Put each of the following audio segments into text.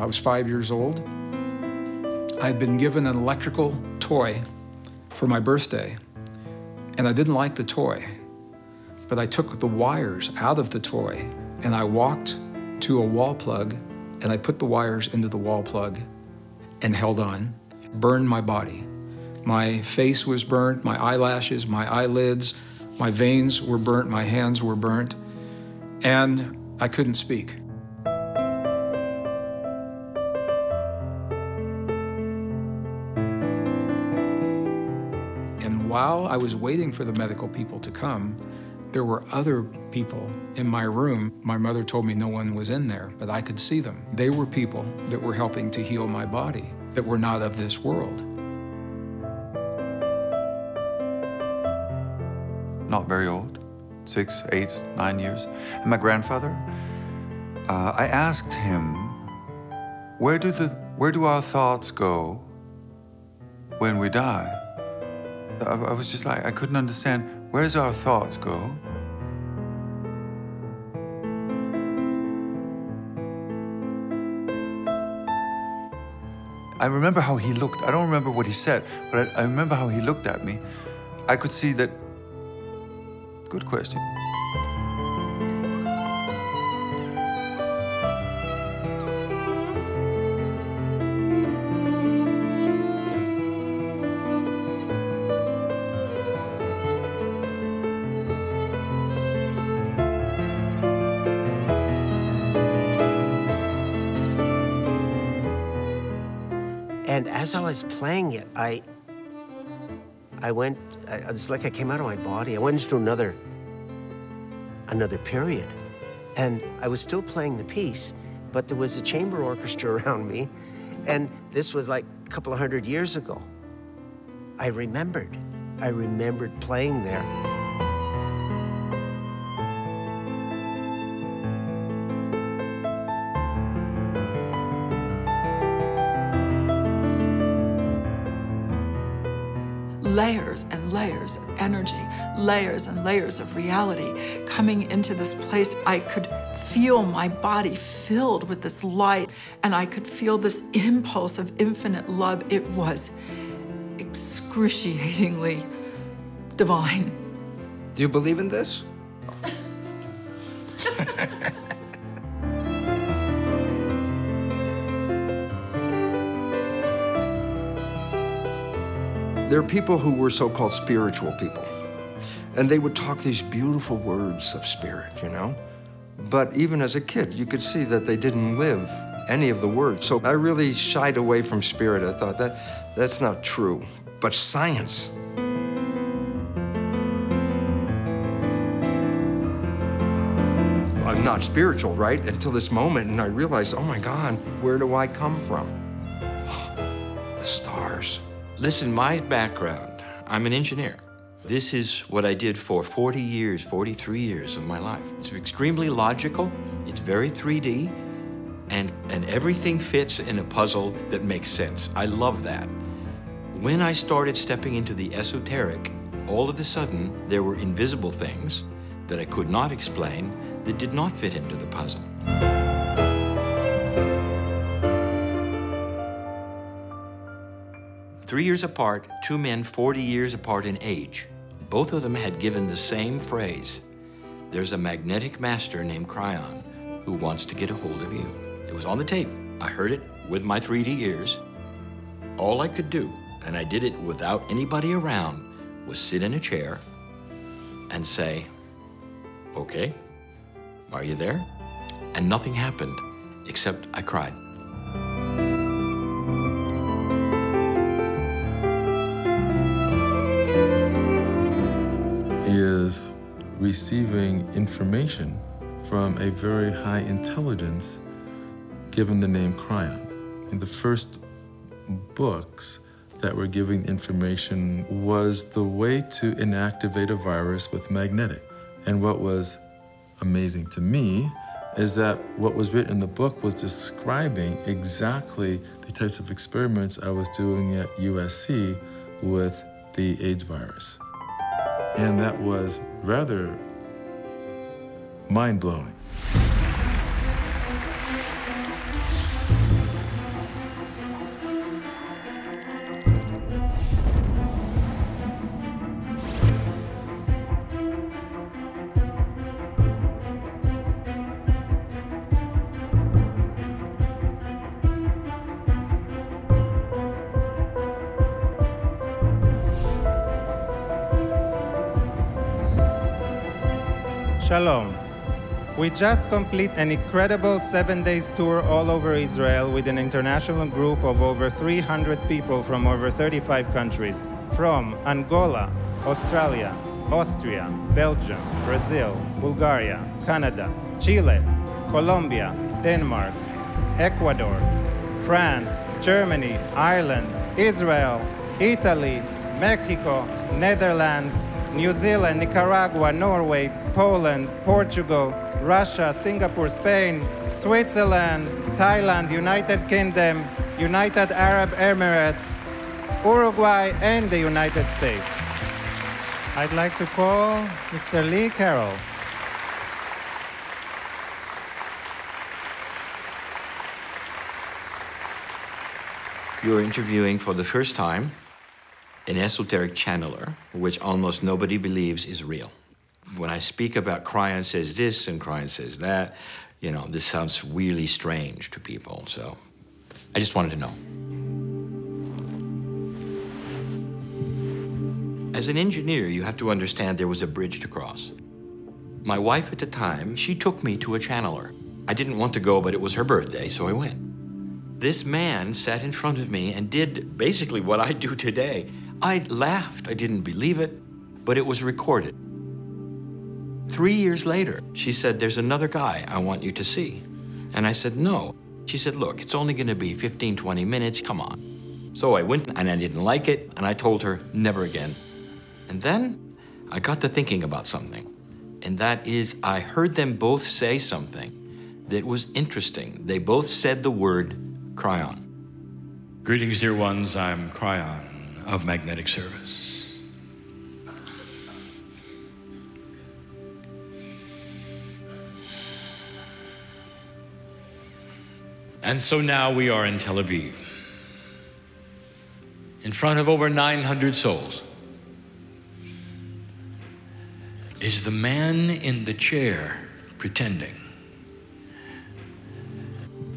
I was 5 years old. I'd been given an electrical toy for my birthday, and I didn't like the toy. But I took the wires out of the toy, and I walked to a wall plug, and I put the wires into the wall plug and held on, burned my body. My face was burnt, my eyelashes, my eyelids, my veins were burnt, my hands were burnt, and I couldn't speak. And while I was waiting for the medical people to come, there were other people in my room. My mother told me no one was in there, but I could see them. They were people that were helping to heal my body, that were not of this world. Not very old, 6, 8, 9 years. And my grandfather, I asked him, where do our thoughts go when we die? I was just like, I couldn't understand, where does our thoughts go? I remember how he looked. I don't remember what he said, but I remember how he looked at me. I could see that. Good question. And as I was playing it, it's like I came out of my body. I went into another period. And I was still playing the piece, but there was a chamber orchestra around me. And this was like a couple of 100 years ago. I remembered playing there. Layers and layers of energy, layers and layers of reality coming into this place. I could feel my body filled with this light, and I could feel this impulse of infinite love. It was excruciatingly divine. Do you believe in this? There are people who were so-called spiritual people, and they would talk these beautiful words of spirit, you know? But even as a kid, you could see that they didn't live any of the words. So I really shied away from spirit. I thought that's not true. But science. I'm not spiritual, right? Until this moment, and I realized, oh my God, where do I come from? The stars. Listen, my background, I'm an engineer. This is what I did for 40 years, 43 years of my life. It's extremely logical, it's very 3D, and everything fits in a puzzle that makes sense. I love that. When I started stepping into the esoteric, all of a sudden, there were invisible things that I could not explain that did not fit into the puzzle. 3 years apart, two men 40 years apart in age. Both of them had given the same phrase. There's a magnetic master named Cryon who wants to get a hold of you. It was on the tape. I heard it with my 3D ears. All I could do, and I did it without anybody around, was sit in a chair and say, okay, are you there? And nothing happened, except I cried. Is receiving information from a very high intelligence given the name Cryon. In the first books that were giving information was the way to inactivate a virus with magnetic. And what was amazing to me is that what was written in the book was describing exactly the types of experiments I was doing at USC with the AIDS virus. And that was rather mind-blowing. Shalom. We just completed an incredible 7-day tour all over Israel with an international group of over 300 people from over 35 countries. From Angola, Australia, Austria, Belgium, Brazil, Bulgaria, Canada, Chile, Colombia, Denmark, Ecuador, France, Germany, Ireland, Israel, Italy, Mexico, Netherlands, New Zealand, Nicaragua, Norway, Poland, Portugal, Russia, Singapore, Spain, Switzerland, Thailand, United Kingdom, United Arab Emirates, Uruguay, and the United States. I'd like to call Mr. Lee Carroll. You're interviewing for the first time an esoteric channeler, which almost nobody believes is real. When I speak about Kryon says this and Kryon says that, you know, this sounds really strange to people, so I just wanted to know. As an engineer, you have to understand there was a bridge to cross. My wife at the time, she took me to a channeler. I didn't want to go, but it was her birthday, so I went. This man sat in front of me and did basically what I do today. I laughed, I didn't believe it, but it was recorded. 3 years later, she said, there's another guy I want you to see. And I said, no. She said, look, it's only gonna be 15, 20 minutes, come on. So I went and I didn't like it, and I told her, never again. And then I got to thinking about something, and that is I heard them both say something that was interesting. They both said the word Kryon. Greetings, dear ones. I'm Kryon of Magnetic Service. And so now we are in Tel Aviv, in front of over 900 souls. Is the man in the chair pretending?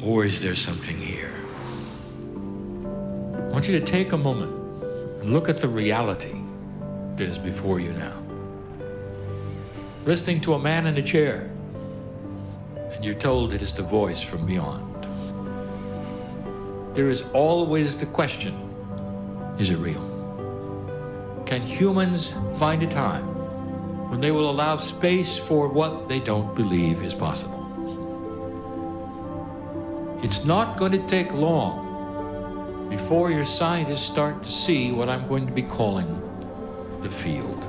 Or is there something here? I want you to take a moment and look at the reality that is before you now. Listening to a man in a chair, and you're told it is the voice from beyond. There is always the question, is it real? Can humans find a time when they will allow space for what they don't believe is possible? It's not going to take long before your scientists start to see what I'm going to be calling the field.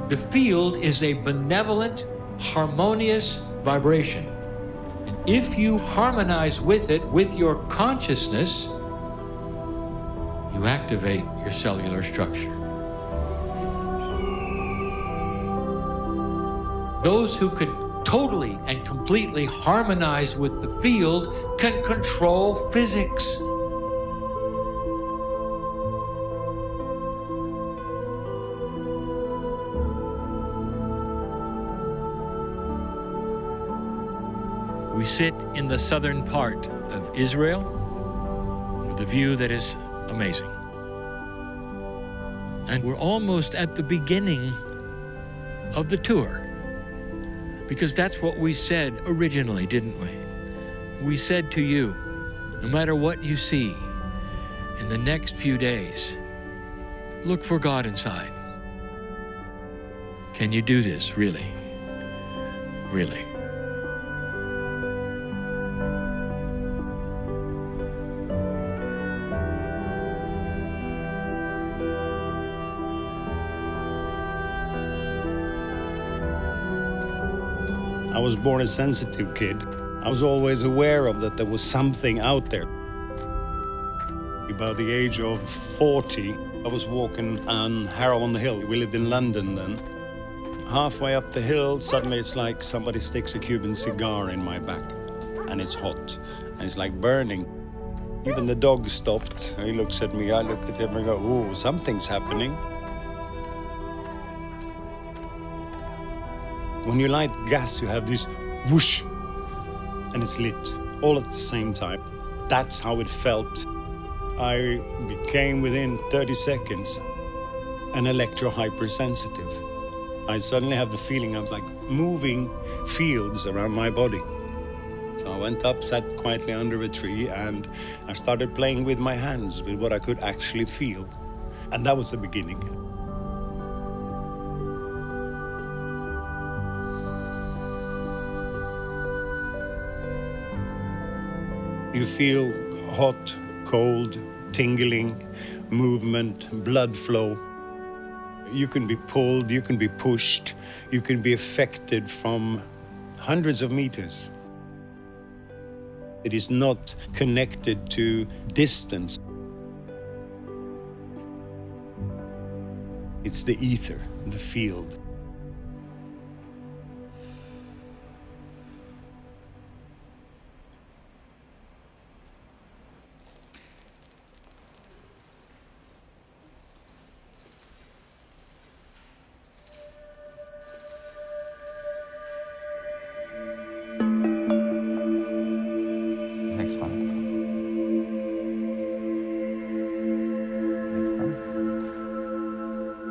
The field is a benevolent, harmonious vibration. And if you harmonize with it, with your consciousness, you activate your cellular structure. Those who could totally and completely harmonize with the field can control physics. We sit in the southern part of Israel with a view that is amazing. And we're almost at the beginning of the tour, because that's what we said originally, didn't we? We said to you, no matter what you see in the next few days, look for God inside. Can you do this, really? Really? I was born a sensitive kid. I was always aware of that there was something out there. About the age of 40, I was walking on Harrow-on-the-Hill. We lived in London then. Halfway up the hill, suddenly it's like somebody sticks a Cuban cigar in my back. And it's hot, and it's like burning. Even the dog stopped. He looks at me, I looked at him and go, "Ooh, something's happening." When you light gas, you have this whoosh, and it's lit, all at the same time. That's how it felt. I became, within 30 seconds, an electro-hypersensitive. I suddenly have the feeling of like moving fields around my body. So I went up, sat quietly under a tree, and I started playing with my hands, with what I could actually feel. And that was the beginning. You feel hot, cold, tingling, movement, blood flow. You can be pulled, you can be pushed, you can be affected from hundreds of meters. It is not connected to distance. It's the ether, the field.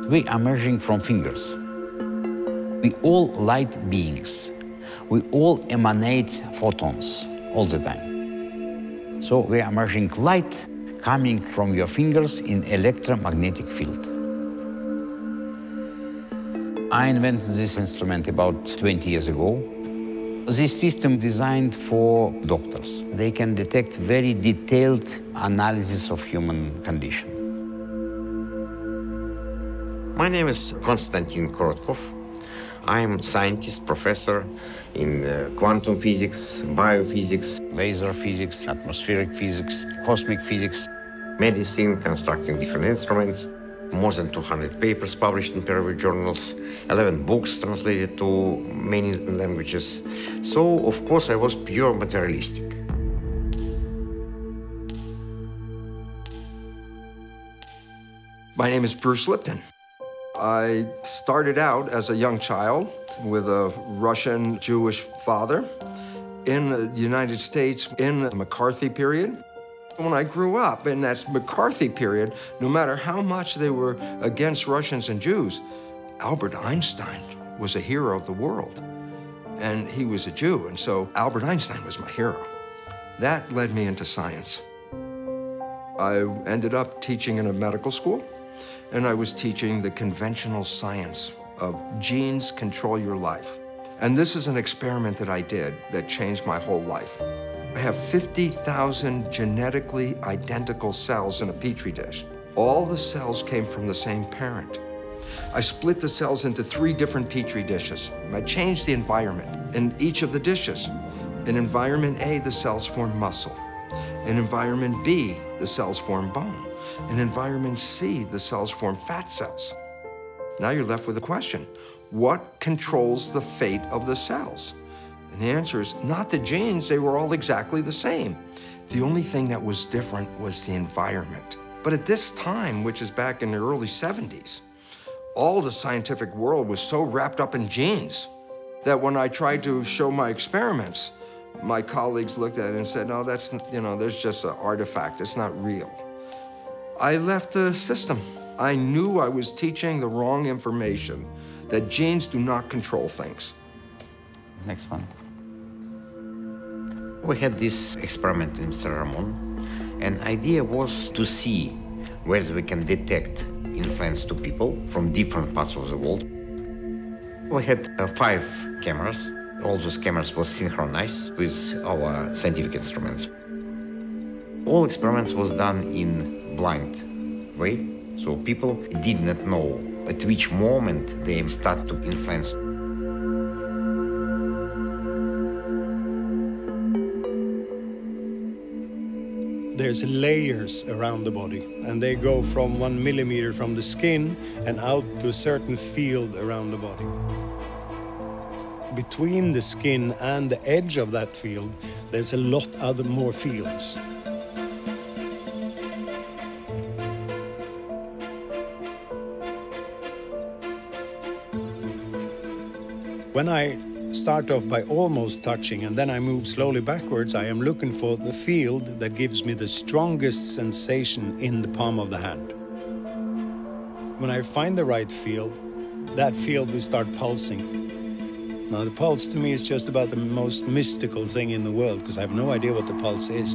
We are emerging from fingers. We all light beings. We all emanate photons all the time. So we are emerging light coming from your fingers in electromagnetic field. I invented this instrument about 20 years ago. This system designed for doctors. They can detect very detailed analysis of human condition. My name is Konstantin Korotkov. I am a scientist, professor in quantum physics, biophysics, laser physics, atmospheric physics, cosmic physics, medicine, constructing different instruments, more than 200 papers published in peer-reviewed journals, 11 books translated to many languages. So, of course, I was pure materialistic. My name is Bruce Lipton. I started out as a young child with a Russian Jewish father in the United States in the McCarthy period. When I grew up in that McCarthy period, no matter how much they were against Russians and Jews, Albert Einstein was a hero of the world. And he was a Jew, and so Albert Einstein was my hero. That led me into science. I ended up teaching in a medical school, and I was teaching the conventional science of genes control your life. And this is an experiment that I did that changed my whole life. I have 50,000 genetically identical cells in a Petri dish. All the cells came from the same parent. I split the cells into 3 different Petri dishes. I changed the environment in each of the dishes. In environment A, the cells form muscle. In environment B, the cells form bone. In environment C, the cells form fat cells. Now you're left with a question. What controls the fate of the cells? And the answer is not the genes, they were all exactly the same. The only thing that was different was the environment. But at this time, which is back in the early 70s, all the scientific world was so wrapped up in genes that when I tried to show my experiments, my colleagues looked at it and said, no, that's, there's just an artifact, it's not real. I left the system. I knew I was teaching the wrong information, that genes do not control things. Next one. We had this experiment in Mr. Ramon, and idea was to see whether we can detect influence to people from different parts of the world. We had 5 cameras. All those cameras were synchronized with our scientific instruments. All experiments was done in blind way, so people did not know at which moment they start to influence. There's layers around the body, and they go from 1 millimeter from the skin and out to a certain field around the body. Between the skin and the edge of that field, there's a lot other more fields. When I start off by almost touching and then I move slowly backwards, I am looking for the field that gives me the strongest sensation in the palm of the hand. When I find the right field, that field will start pulsing. Now, the pulse to me is just about the most mystical thing in the world, because I have no idea what the pulse is.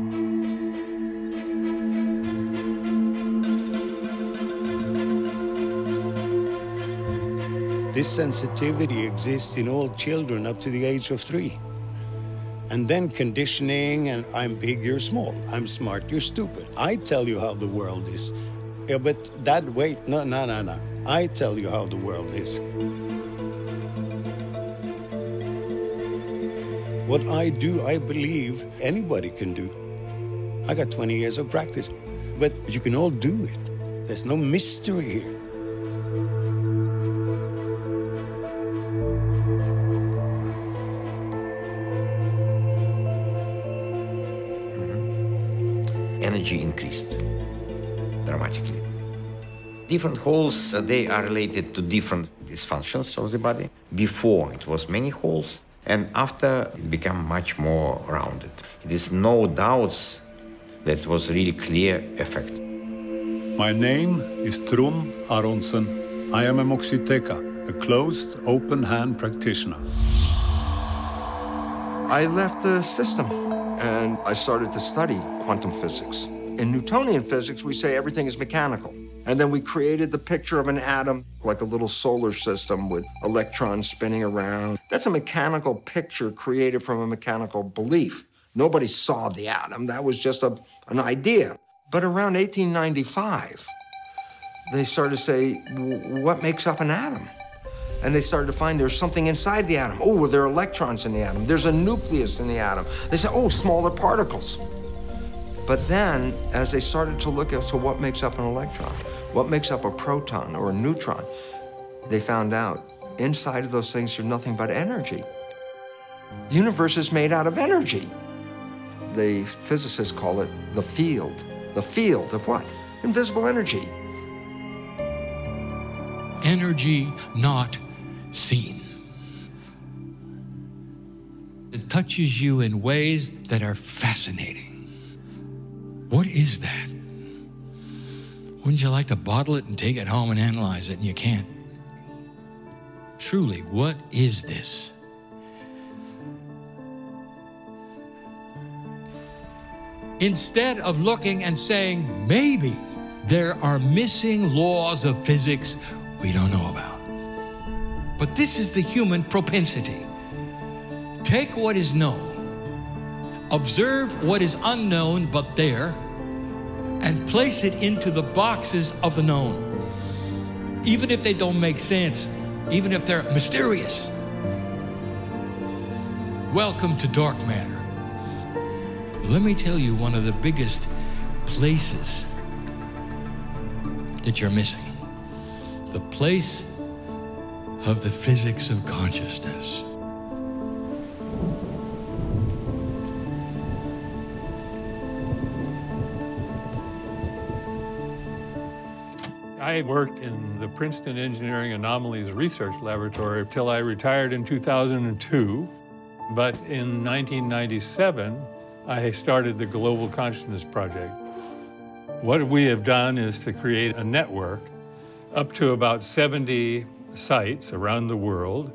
This sensitivity exists in all children up to the age of 3. And then conditioning, and I'm big, you're small. I'm smart, you're stupid. I tell you how the world is. Yeah, but that, wait, no. I tell you how the world is. What I do, I believe anybody can do. I got 20 years of practice, but you can all do it. There's no mystery here. Energy increased dramatically. Different holes, they are related to different dysfunctions of the body. Before, it was many holes, and after, it became much more rounded. It is no doubts that it was a really clear effect. My name is Trum Aronsen. I am a moxiteka, a closed, open-hand practitioner. I left the system and I started to study quantum physics. In Newtonian physics, we say everything is mechanical. And then we created the picture of an atom, like a little solar system with electrons spinning around. That's a mechanical picture created from a mechanical belief. Nobody saw the atom. That was just an idea. But around 1895, they started to say, what makes up an atom? And they started to find there's something inside the atom. Oh, there are electrons in the atom. There's a nucleus in the atom. They said, oh, smaller particles. But then, as they started to look at, so what makes up an electron? What makes up a proton or a neutron? They found out inside of those things there's nothing but energy. The universe is made out of energy. The physicists call it the field. The field of what? Invisible energy. Energy not seen. It touches you in ways that are fascinating. What is that? Wouldn't you like to bottle it and take it home and analyze it, and you can't? Truly, what is this? Instead of looking and saying, maybe there are missing laws of physics we don't know about. But this is the human propensity. Take what is known, observe what is unknown but there, and place it into the boxes of the known. Even if they don't make sense, even if they're mysterious. Welcome to dark matter. Let me tell you one of the biggest places that you're missing. The place of the physics of consciousness. I worked in the Princeton Engineering Anomalies Research Laboratory till I retired in 2002. But in 1997, I started the Global Consciousness Project. What we have done is to create a network up to about 70 sites around the world.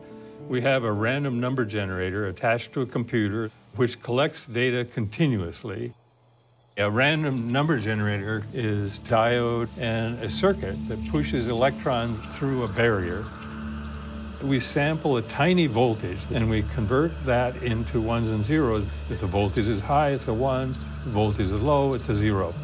We have a random number generator attached to a computer which collects data continuously. A random number generator is diode and a circuit that pushes electrons through a barrier. We sample a tiny voltage and we convert that into ones and zeros. If the voltage is high, it's a 1. If the voltage is low, it's a 0.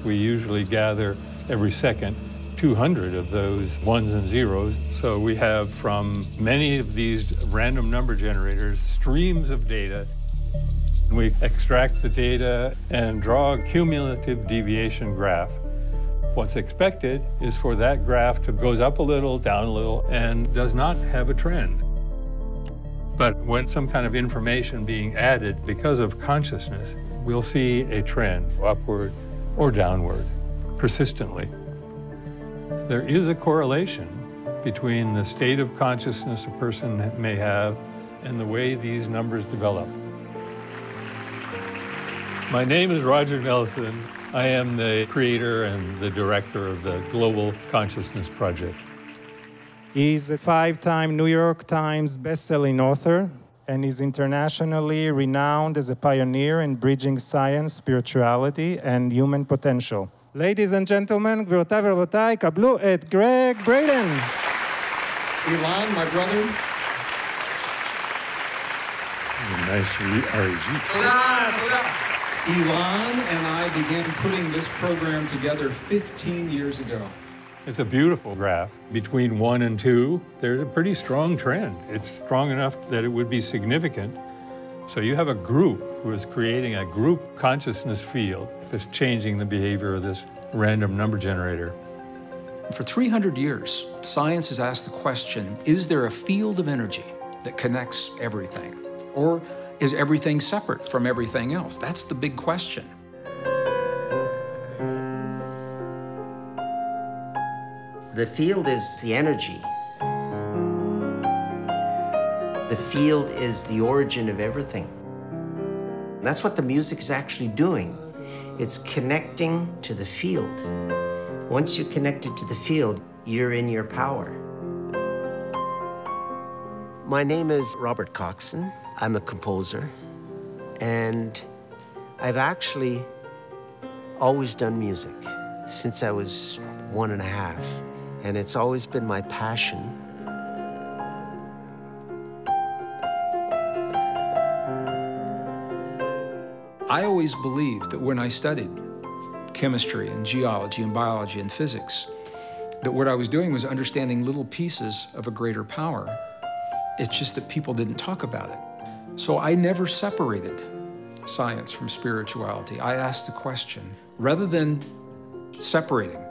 We usually gather every second 200 of those ones and zeros. So we have from many of these random number generators streams of data. We extract the data and draw a cumulative deviation graph. What's expected is for that graph to goes up a little, down a little, and does not have a trend. But when some kind of information being added because of consciousness, we'll see a trend, upward or downward, persistently. There is a correlation between the state of consciousness a person may have and the way these numbers develop. My name is Roger Nelson. I am the creator and the director of the Global Consciousness Project. He's a 5-time New York Times best-selling author, and is internationally renowned as a pioneer in bridging science, spirituality, and human potential. Ladies and gentlemen, גבירותיי ורבותיי, קבלו את Gregg Braden. Elon, my brother. A nice REG. Elon and I began putting this program together 15 years ago. It's a beautiful graph. Between 1 and 2, there's a pretty strong trend. It's strong enough that it would be significant. So you have a group who is creating a group consciousness field that's changing the behavior of this random number generator. For 300 years, science has asked the question, is there a field of energy that connects everything? Or is everything separate from everything else? That's the big question. The field is the energy. The field is the origin of everything. That's what the music is actually doing. It's connecting to the field. Once you're connected to the field, you're in your power. My name is Robert Coxon. I'm a composer, and I've actually always done music since I was 1.5, and it's always been my passion. I always believed that when I studied chemistry and geology and biology and physics, that what I was doing was understanding little pieces of a greater power. It's just that people didn't talk about it. So I never separated science from spirituality. I asked the question, rather than separating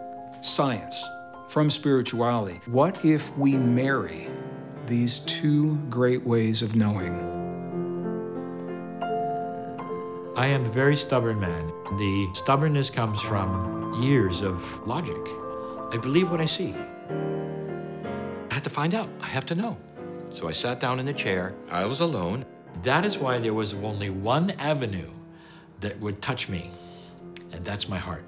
science from spirituality, what if we marry these two great ways of knowing? I am a very stubborn man. The stubbornness comes from years of logic. I believe what I see. I have to find out. I have to know. So I sat down in the chair. I was alone. That is why there was only one avenue that would touch me, and that's my heart.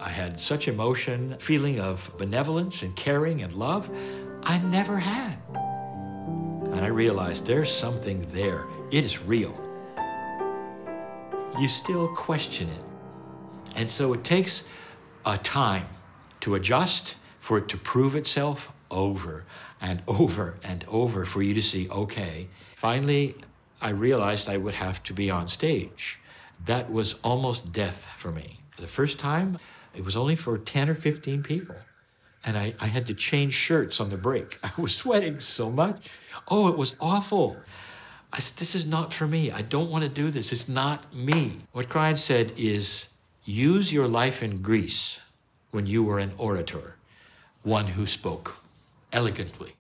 I had such emotion, feeling of benevolence and caring and love I never had. And I realized there's something there. It is real. You still question it. And so it takes a time to adjust, for it to prove itself over and over and over, for you to see, okay. Finally, I realized I would have to be on stage. That was almost death for me. The first time, it was only for 10 or 15 people. And I had to change shirts on the break. I was sweating so much. Oh, it was awful. I said, this is not for me. I don't want to do this. It's not me. What Krajan said is, use your life in Greece when you were an orator, one who spoke elegantly.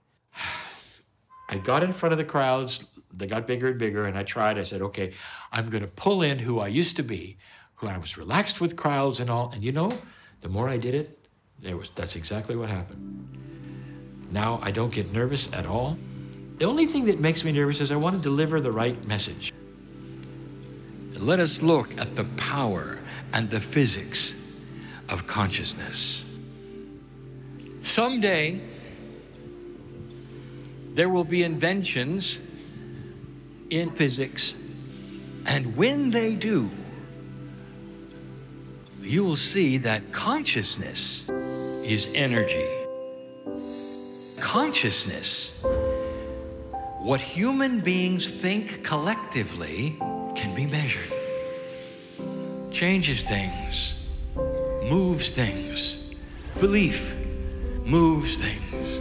I got in front of the crowds. They got bigger and bigger, and I tried. I said, okay, I'm going to pull in who I used to be, who I was relaxed with crowds and all. And you know, the more I did it, that's exactly what happened. Now I don't get nervous at all. The only thing that makes me nervous is I want to deliver the right message. Let us look at the power and the physics of consciousness. Someday, there will be inventions in physics, and when they do, you will see that consciousness is energy. Consciousness, what human beings think collectively, can be measured. Changes things, moves things. Belief moves things.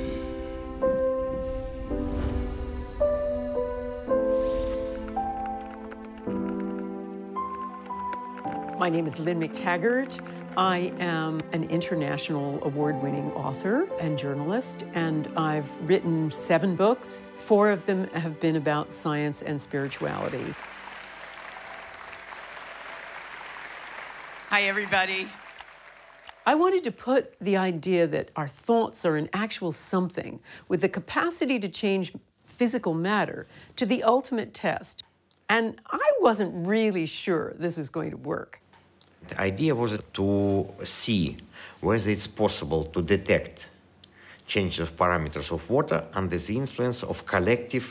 My name is Lynne McTaggart. I am an international award-winning author and journalist, and I've written 7 books. 4 of them have been about science and spirituality. Hi, everybody. I wanted to put the idea that our thoughts are an actual something with the capacity to change physical matter to the ultimate test. And I wasn't really sure this was going to work. The idea was to see whether it's possible to detect changes of parameters of water under the influence of collective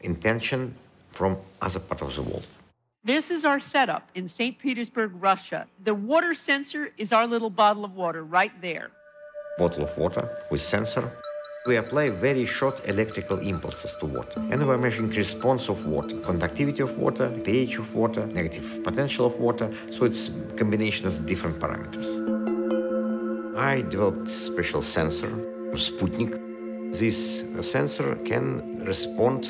intention from other parts of the world. This is our setup in St. Petersburg, Russia. The water sensor is our little bottle of water right there. Bottle of water with sensor. We apply very short electrical impulses to water, and we're measuring response of water, conductivity of water, pH of water, negative potential of water, so it's a combination of different parameters. I developed a special sensor, Sputnik. This sensor can respond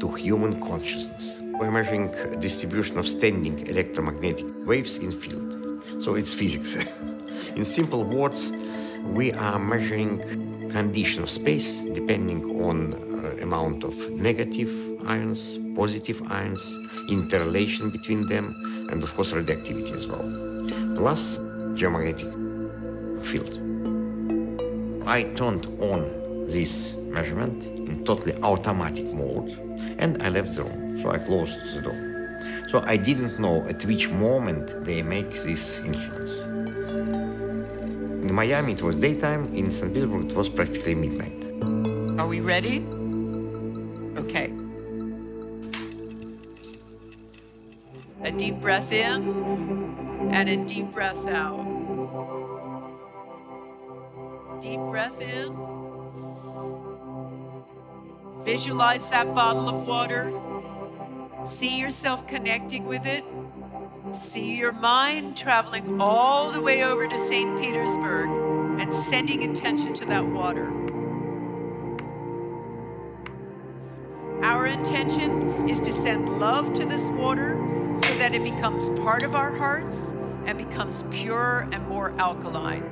to human consciousness. We're measuring distribution of standing electromagnetic waves in field, so it's physics. In simple words, we are measuring condition of space depending on amount of negative ions, positive ions, interrelation between them, and of course radioactivity as well, plus geomagnetic field. I turned on this measurement in totally automatic mode, and I left the room, so I closed the door. So I didn't know at which moment they make this influence. In Miami, it was daytime. In St. Petersburg, it was practically midnight. Are we ready? Okay. A deep breath in and a deep breath out. Deep breath in. Visualize that bottle of water. See yourself connecting with it. See your mind traveling all the way over to St. Petersburg and sending attention to that water. Our intention is to send love to this water so that it becomes part of our hearts and becomes pure and more alkaline.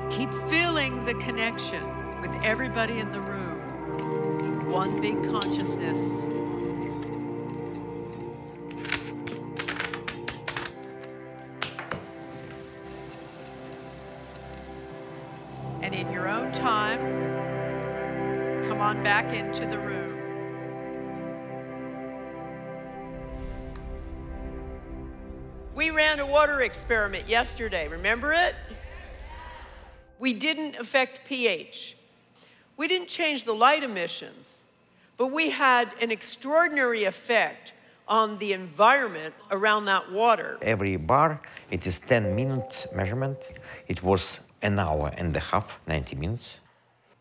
Keep feeling the connection with everybody in the room. One big consciousness. And in your own time, come on back into the room. We ran a water experiment yesterday, remember it? We didn't affect pH. We didn't change the light emissions, but we had an extraordinary effect on the environment around that water. Every bar, it is 10-minute measurement. It was an hour and a half, 90 minutes.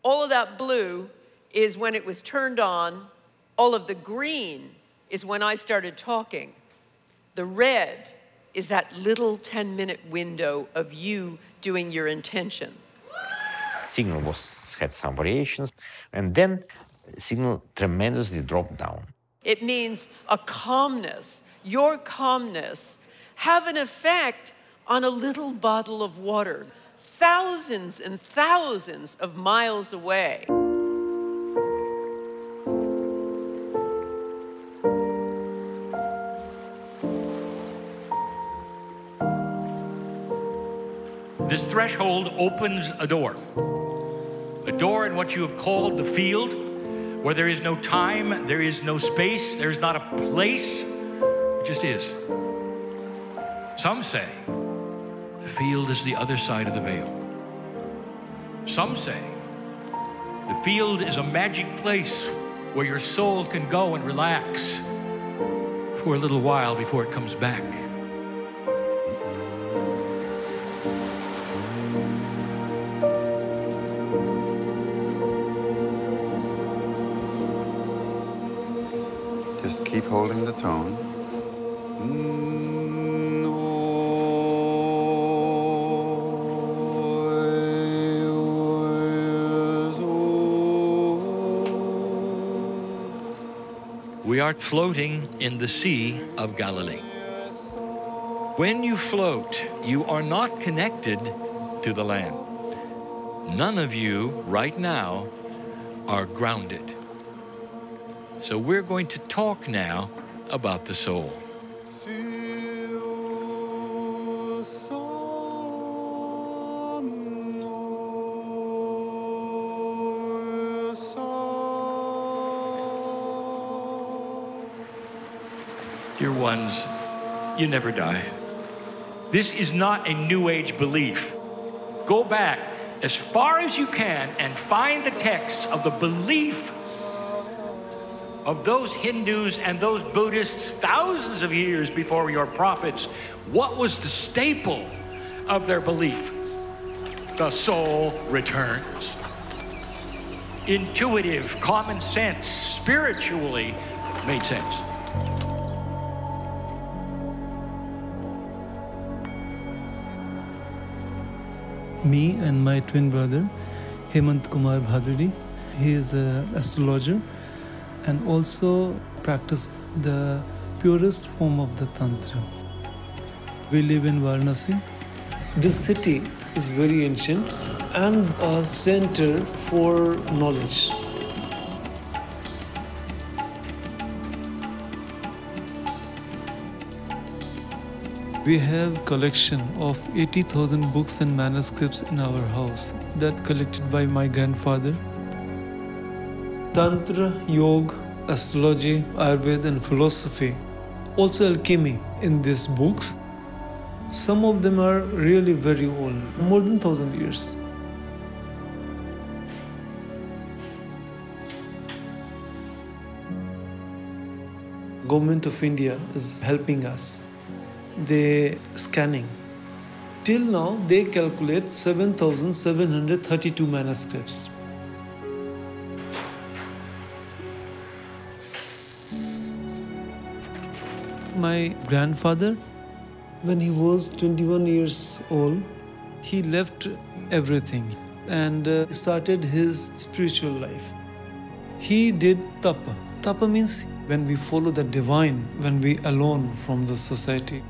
All of that blue is when it was turned on. All of the green is when I started talking. The red is that little 10-minute window of you doing your intention. Signal had some variations, and then signal tremendously dropped down. It means a calmness, your calmness, have an effect on a little bottle of water, thousands and thousands of miles away. This threshold opens a door in what you have called the field, where there is no time, there is no space, there's not a place, it just is. Some say the field is the other side of the veil. Some say the field is a magic place where your soul can go and relax for a little while before it comes back. Just keep holding the tone. We are floating in the Sea of Galilee. When you float, you are not connected to the land. None of you right now are grounded. So we're going to talk now about the soul. Dear ones, you never die. This is not a New Age belief. Go back as far as you can and find the texts of the belief of those Hindus and those Buddhists thousands of years before your prophets. What was the staple of their belief? The soul returns. Intuitive, common sense, spiritually made sense. Me and my twin brother, Hemant Kumar Bhaduri, he is an astrologer and also practice the purest form of the Tantra. We live in Varanasi. This city is very ancient and a center for knowledge. We have collection of 80,000 books and manuscripts in our house that collected by my grandfather. Tantra, yoga, astrology, Ayurveda and philosophy. Also alchemy in these books. Some of them are really very old, more than 1,000 years. Government of India is helping us. They're scanning. Till now, they calculate 7,732 manuscripts. My grandfather, when he was 21 years old, he left everything and started his spiritual life. He did tapa. Tapa means when we follow the divine, when we are alone from the society.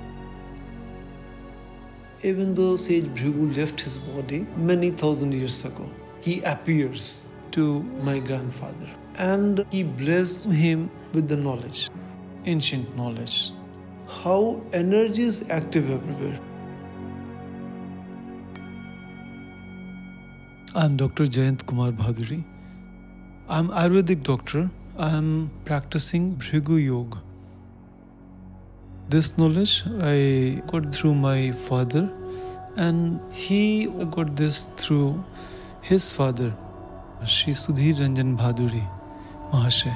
Even though Sage Bhrigu left his body many thousand years ago, he appears to my grandfather and he blessed him with the knowledge, ancient knowledge, how energy is active everywhere. I'm Dr. Jayant Kumar Bhaduri. I'm Ayurvedic doctor. I'm practicing Bhrigu Yoga. This knowledge I got through my father, and he got this through his father, Shri Sudhir Ranjan Bhaduri Mahashay.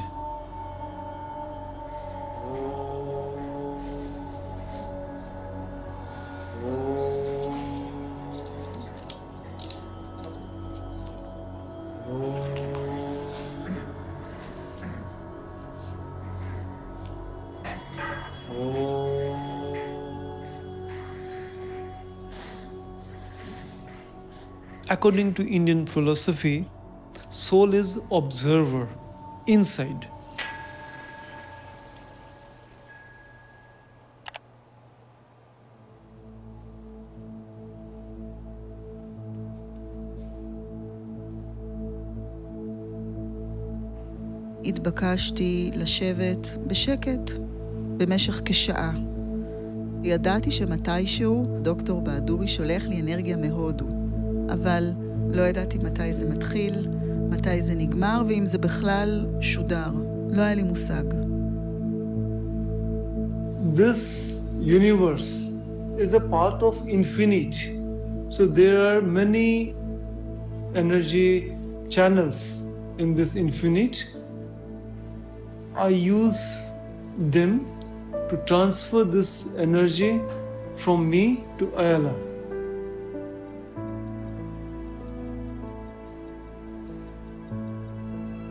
According to Indian philosophy, soul is observer, inside. התבקשתי לשבת בשקט במשך כשעה. ידעתי שמתישהו דוקטור בהדורי שולח לי אנרגיה מהודו. אבל לא ידעתי מתי זה מתחיל, מתי זה נגמר, ואם זה בכלל שודר. לא היה לי מושג. This universe is a part of infinite. So there are many energy channels in this infinite. I use them to transfer this energy from me to Ayala.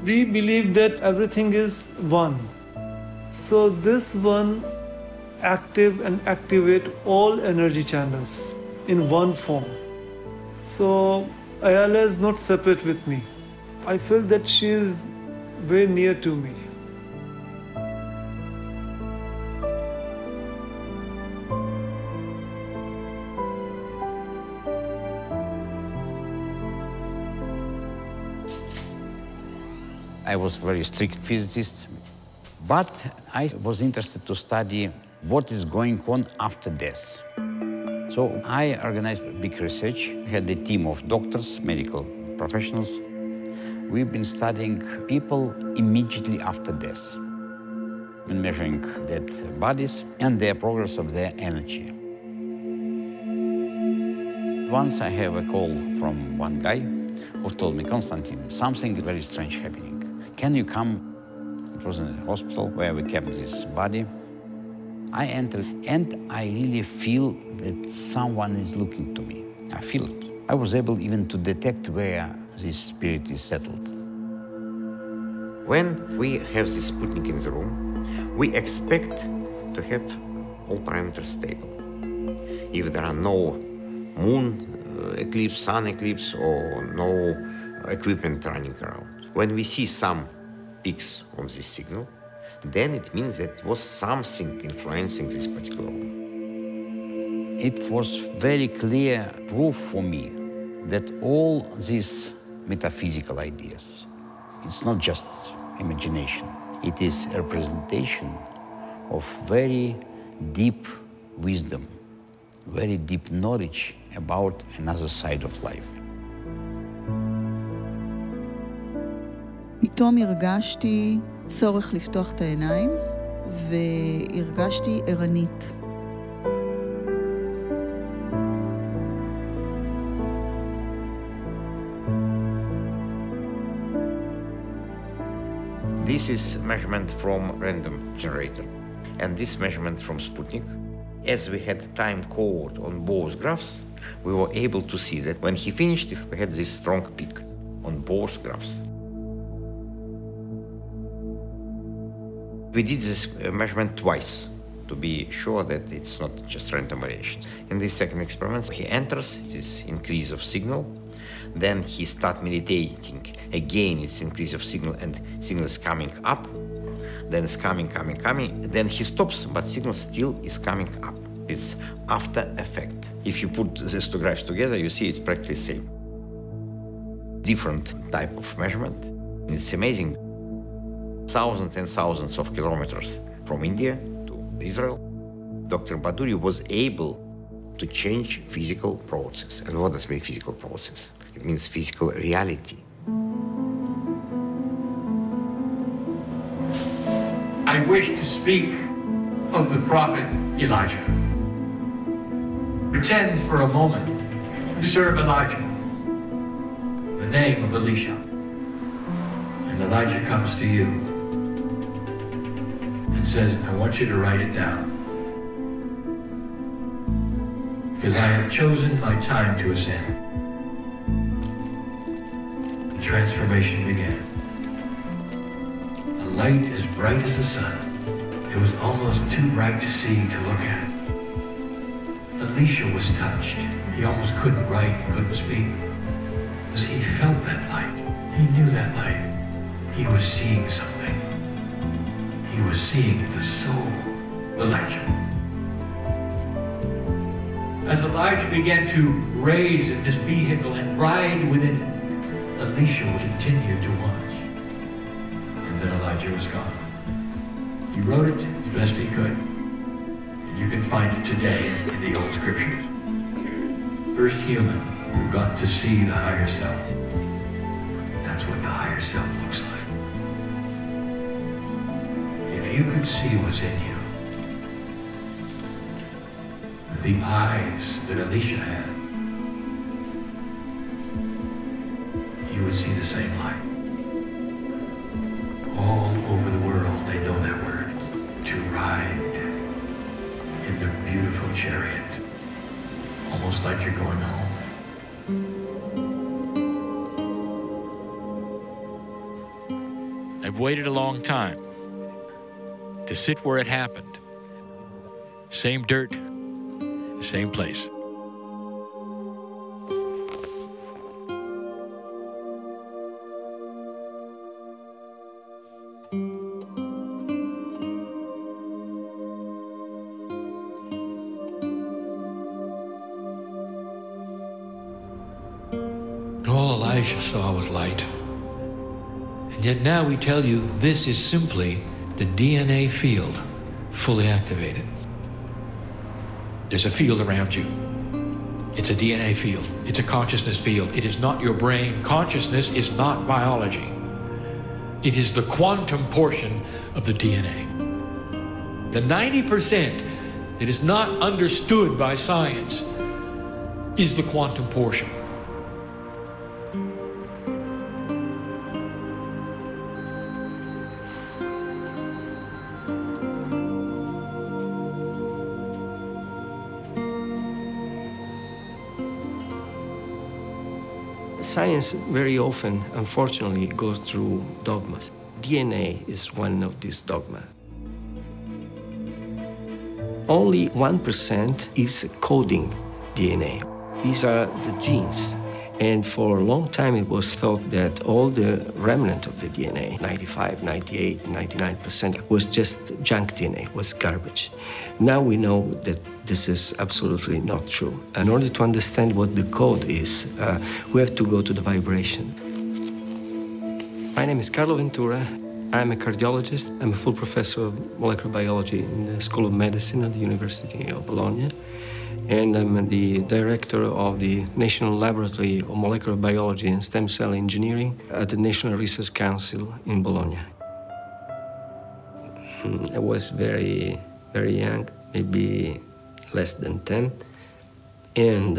We believe that everything is one. So this one active and activate all energy channels in one form. So Ayala is not separate with me. I feel that she is very near to me. I was a very strict physicist, but I was interested to study what is going on after death. So I organized big research, had a team of doctors, medical professionals. We've been studying people immediately after death, been measuring dead bodies and their progress of their energy. Once I have a call from one guy who told me, Konstantin, something very strange happening. Can you come? It was in a hospital where we kept this body. I entered and I really feel that someone is looking to me. I feel it. I was able even to detect where this spirit is settled. When we have this Sputnik in the room, we expect to have all parameters stable. If there are no moon eclipse, sun eclipse, or no equipment running around. When we see some peaks on this signal, then it means that it was something influencing this particular room. It was very clear proof for me that all these metaphysical ideas, it's not just imagination, it is a representation of very deep wisdom, very deep knowledge about another side of life. פתאום הרגשתי צורך לפתוח את העיניים, והרגשתי ערנית. This is measurement from random generator, and this measurement from Sputnik. As we had time code on both graphs, we were able to see that when he finished, we had this strong peak on both graphs. We did this measurement twice to be sure that it's not just random variations. In this second experiment, he enters this increase of signal, then he starts meditating. Again, it's increase of signal, and signal is coming up, then it's coming, then he stops, but signal still is coming up. It's after effect. If you put these two graphs together, you see it's practically the same. Different type of measurement. It's amazing. Thousands and thousands of kilometers from India to Israel, Dr. Baduri was able to change physical process. And what does mean physical process? It means physical reality. I wish to speak of the prophet Elijah. Pretend for a moment to serve Elijah, the name of Elisha. And Elijah comes to you and says, I want you to write it down, because I have chosen my time to ascend. The transformation began. A light as bright as the sun. It was almost too bright to see, to look at. Elisha was touched. He almost couldn't write, couldn't speak, because he felt that light. He knew that light. He was seeing something. He was seeing the soul of Elijah. As Elijah began to raise in this vehicle and ride within it, Elisha continued to watch. And then Elijah was gone. He wrote it as best he could. And you can find it today in the old scriptures. First human who got to see the higher self. That's what the higher self looks like. If you could see what's in you, the eyes that Elisha had, you would see the same light. All over the world, they know that word, to ride in the beautiful chariot, almost like you're going home. I've waited a long time to sit where it happened. Same dirt, same place. All Elijah saw was light. And yet now we tell you this is simply the DNA field fully activated. There's a field around you. It's a DNA field. It's a consciousness field. It is not your brain. Consciousness is not biology. It is the quantum portion of the DNA. The 90% that is not understood by science is the quantum portion. Science very often, unfortunately, goes through dogmas. DNA is one of these dogmas. Only 1% is coding DNA. These are the genes. And for a long time, it was thought that all the remnant of the DNA, 95, 98, 99%, was just junk DNA, was garbage. Now we know that this is absolutely not true. In order to understand what the code is, we have to go to the vibration. My name is Carlo Ventura. I'm a cardiologist. I'm a full professor of molecular biology in the School of Medicine at the University of Bologna. And I'm the director of the National Laboratory of Molecular Biology and Stem Cell Engineering at the National Research Council in Bologna. I was very, very young, maybe less than 10. And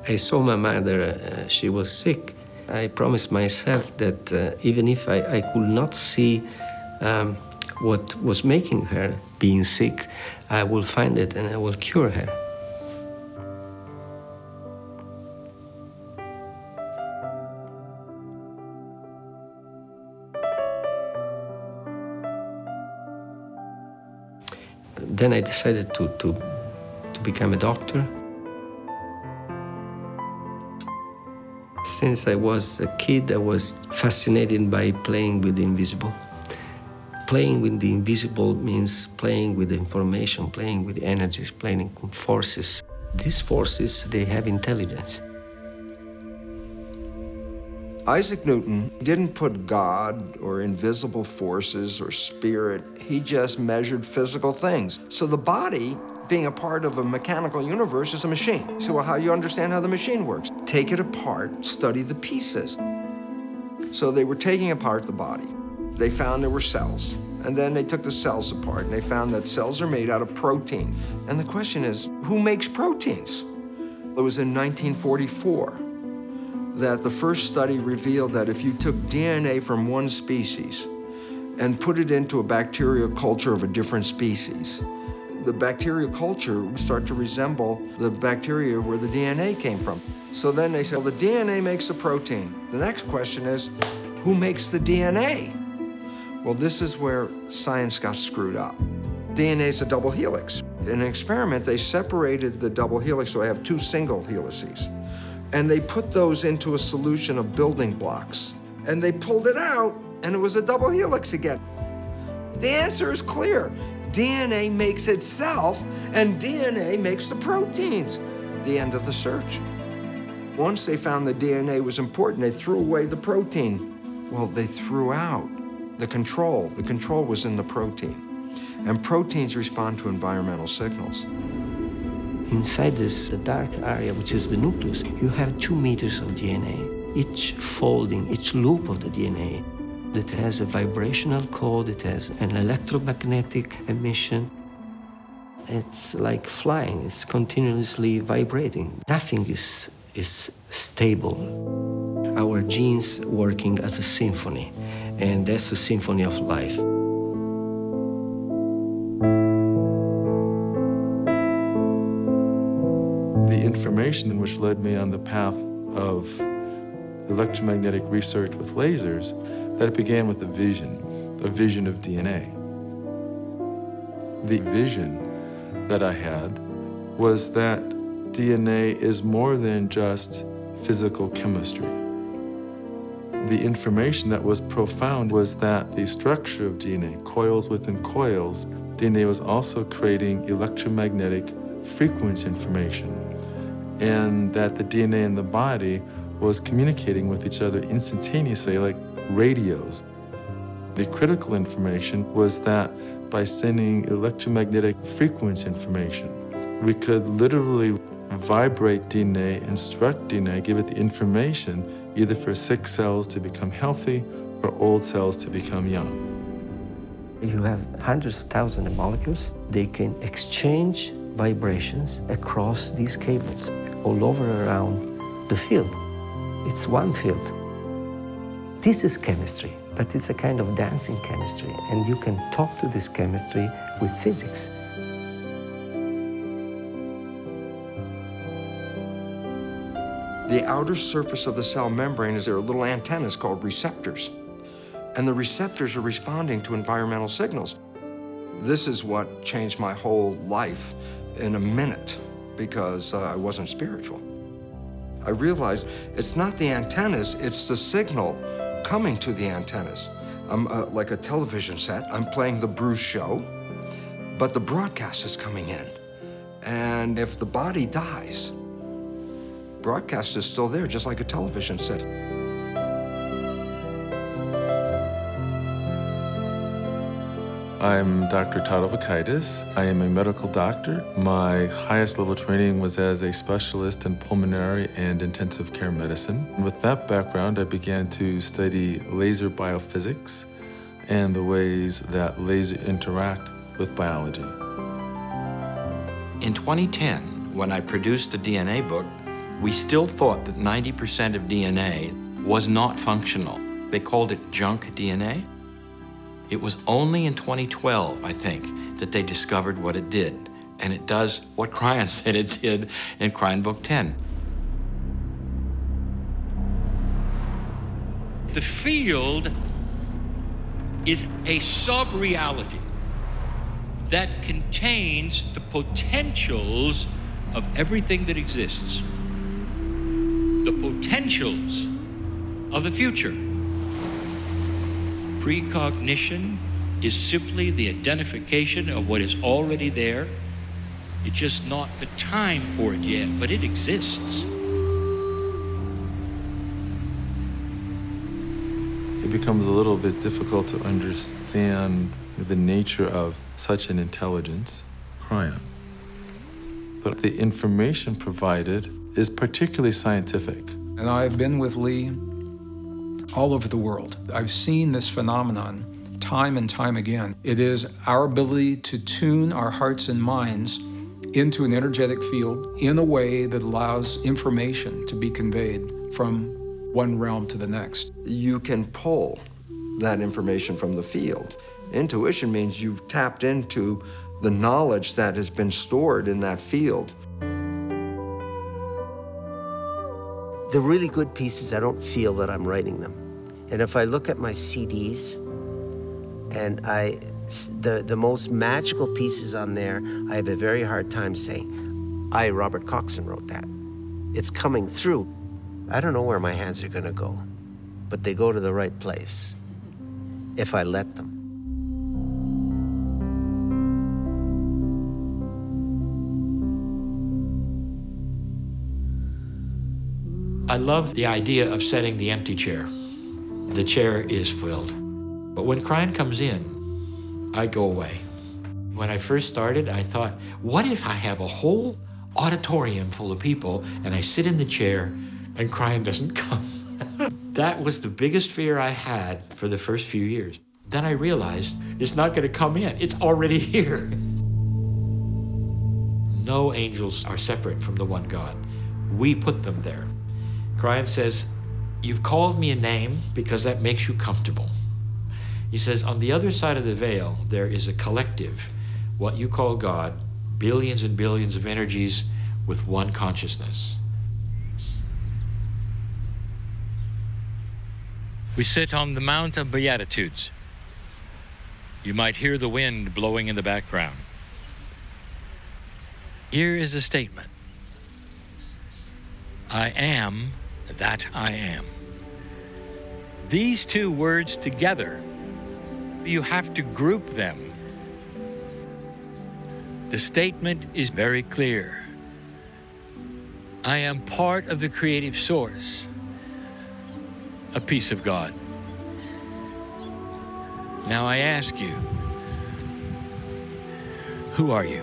I saw my mother, she was sick. I promised myself that even if I could not see what was making her being sick, I will find it and I will cure her. Then I decided to become a doctor. Since I was a kid, I was fascinated by playing with the invisible. Playing with the invisible means playing with information, playing with energies, playing with forces. These forces, they have intelligence. Isaac Newton didn't put God or invisible forces or spirit. He just measured physical things. So the body, being a part of a mechanical universe, is a machine. So how do you understand how the machine works? Take it apart, study the pieces. So they were taking apart the body. They found there were cells, and then they took the cells apart, and they found that cells are made out of protein. And the question is, who makes proteins? It was in 1944 that the first study revealed that if you took DNA from one species and put it into a bacterial culture of a different species, the bacterial culture would start to resemble the bacteria where the DNA came from. So then they said, well, the DNA makes the protein. The next question is, who makes the DNA? Well, this is where science got screwed up. DNA is a double helix. In an experiment, they separated the double helix, so I have two single helices. And they put those into a solution of building blocks. And they pulled it out, and it was a double helix again. The answer is clear. DNA makes itself, and DNA makes the proteins. The end of the search. Once they found the DNA was important, they threw away the protein. Well, they threw out the control. The control was in the protein. And proteins respond to environmental signals. Inside this the dark area, which is the nucleus, you have 2 meters of DNA. Each folding, each loop of the DNA, that has a vibrational code, it has an electromagnetic emission. It's like flying, it's continuously vibrating. Nothing is stable. Our genes working as a symphony, and that's the symphony of life. The information which led me on the path of electromagnetic research with lasers, that it began with a vision of DNA. The vision that I had was that DNA is more than just physical chemistry. The information that was profound was that the structure of DNA, coils within coils, DNA was also creating electromagnetic frequency information, and that the DNA in the body was communicating with each other instantaneously like radios. The critical information was that by sending electromagnetic frequency information, we could literally vibrate DNA, instruct DNA, give it the information either for sick cells to become healthy or old cells to become young. You have hundreds of thousands of molecules. They can exchange vibrations across these cables, all over around the field. It's one field. This is chemistry, but it's a kind of dancing chemistry, and you can talk to this chemistry with physics. The outer surface of the cell membrane is there are little antennas called receptors, and the receptors are responding to environmental signals. This is what changed my whole life in a minute because I wasn't spiritual. I realized it's not the antennas, it's the signal coming to the antennas. I'm like a television set. I'm playing the Bruce show, but the broadcast is coming in. And if the body dies, broadcast is still there, just like a television set. I'm Dr. Todd Ovokaitys. I am a medical doctor. My highest level training was as a specialist in pulmonary and intensive care medicine. With that background, I began to study laser biophysics and the ways that lasers interact with biology. In 2010, when I produced the DNA book, we still thought that 90% of DNA was not functional. They called it junk DNA. It was only in 2012, I think, that they discovered what it did. And it does what Cryon said it did in Cryon Book 10. The field is a sub-reality that contains the potentials of everything that exists. The potentials of the future. Precognition is simply the identification of what is already there. It's just not the time for it yet, but it exists. It becomes a little bit difficult to understand the nature of such an intelligence, Cryon. But the information provided is particularly scientific. And I've been with Lee all over the world. I've seen this phenomenon time and time again. It is our ability to tune our hearts and minds into an energetic field in a way that allows information to be conveyed from one realm to the next. You can pull that information from the field. Intuition means you've tapped into the knowledge that has been stored in that field. The really good pieces, I don't feel that I'm writing them. And if I look at my CDs, and the most magical pieces on there, I have a very hard time saying, I, Robert Coxon, wrote that. It's coming through. I don't know where my hands are gonna go, but they go to the right place, if I let them. I love the idea of setting the empty chair. The chair is filled. But when Cryon comes in, I go away. When I first started, I thought, what if I have a whole auditorium full of people and I sit in the chair and Cryon doesn't come? That was the biggest fear I had for the first few years. Then I realized it's not going to come in. It's already here. No angels are separate from the one God. We put them there. Cryon says, you've called me a name because that makes you comfortable. He says, on the other side of the veil, there is a collective, what you call God, billions and billions of energies with one consciousness. We sit on the Mount of Beatitudes. You might hear the wind blowing in the background. Here is a statement. I am that I am. These two words together, you have to group them. The statement is very clear. I am part of the creative source, a piece of God. Now I ask you, who are you?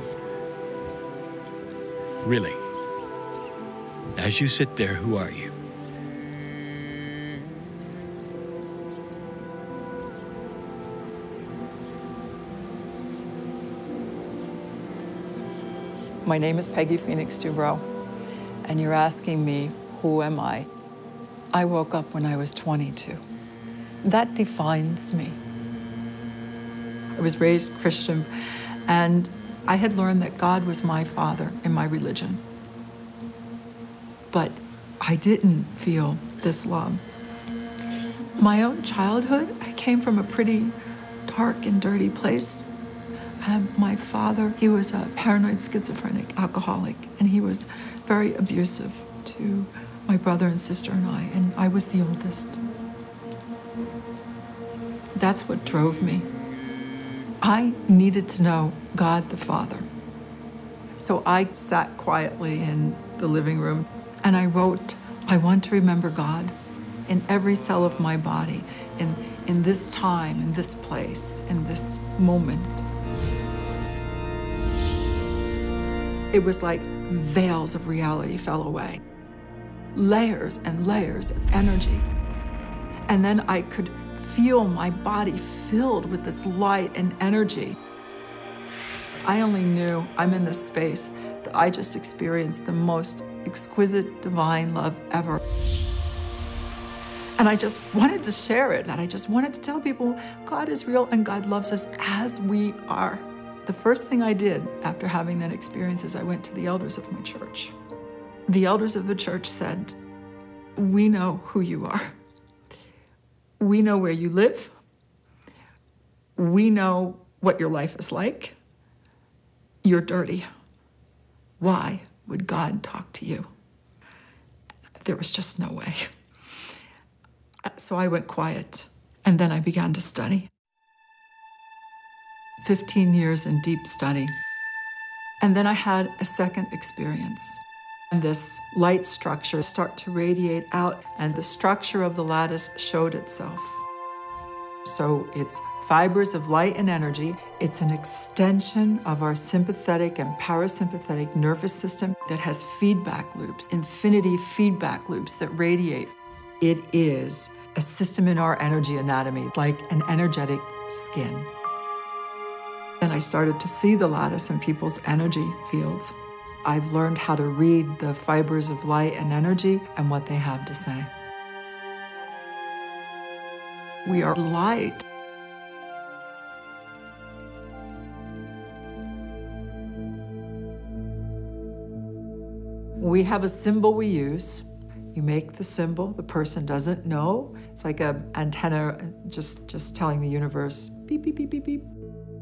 Really? As you sit there, who are you? My name is Peggy Phoenix Dubro, and you're asking me, who am I? I woke up when I was 22. That defines me. I was raised Christian, and I had learned that God was my father in my religion. But I didn't feel this love. My own childhood, I came from a pretty dark and dirty place. My father, he was a paranoid schizophrenic alcoholic, and he was very abusive to my brother and sister and I was the oldest. That's what drove me. I needed to know God the Father. So I sat quietly in the living room and I wrote, I want to remember God in every cell of my body, in this time, in this place, in this moment. It was like veils of reality fell away. Layers and layers of energy. And then I could feel my body filled with this light and energy. I only knew I'm in this space that I just experienced the most exquisite divine love ever. And I just wanted to share it, and I just wanted to tell people God is real and God loves us as we are. The first thing I did after having that experience is I went to the elders of my church. The elders of the church said, we know who you are. We know where you live. We know what your life is like. You're dirty. Why would God talk to you? There was just no way. So I went quiet, and then I began to study. 15 years in deep study. And then I had a second experience. And this light structure started to radiate out, and the structure of the lattice showed itself. So it's fibers of light and energy. It's an extension of our sympathetic and parasympathetic nervous system that has feedback loops, infinity feedback loops that radiate. It is a system in our energy anatomy, like an energetic skin. And I started to see the lattice in people's energy fields. I've learned how to read the fibers of light and energy and what they have to say. We are light. We have a symbol we use. You make the symbol, the person doesn't know. It's like an antenna just telling the universe, beep, beep, beep, beep, beep.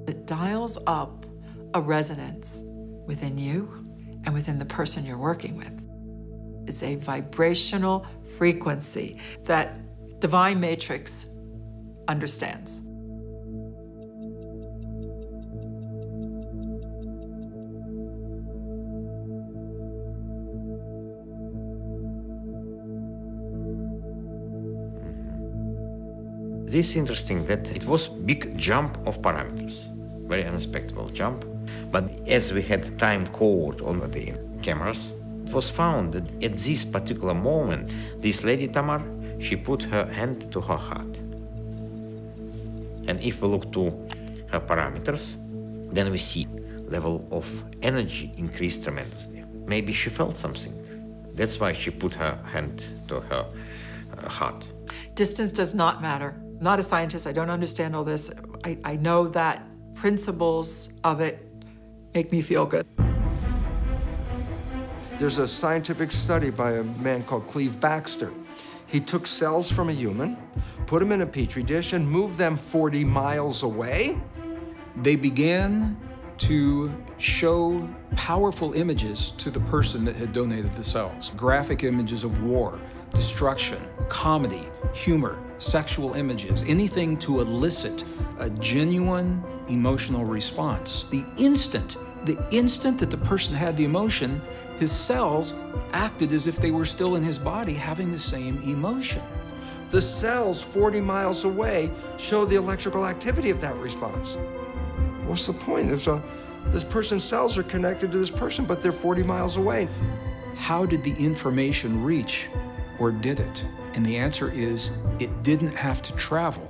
It dials up a resonance within you and within the person you're working with. It's a vibrational frequency that Divine Matrix understands. This is interesting that it was big jump of parameters, very unexpected jump. But as we had time code on the cameras, it was found that at this particular moment, this lady Tamar, she put her hand to her heart. And if we look to her parameters, then we see level of energy increased tremendously. Maybe she felt something. That's why she put her hand to her heart. Distance does not matter. I'm not a scientist, I don't understand all this. I know that principles of it make me feel good. There's a scientific study by a man called Cleve Baxter. He took cells from a human, put them in a petri dish, and moved them 40 miles away. They began to show powerful images to the person that had donated the cells. Graphic images of war, destruction, comedy, humor, sexual images, anything to elicit a genuine emotional response. The instant that the person had the emotion, his cells acted as if they were still in his body having the same emotion. The cells 40 miles away show the electrical activity of that response. What's the point? This person's cells are connected to this person, but they're 40 miles away. How did the information reach, or did it? And the answer is, it didn't have to travel.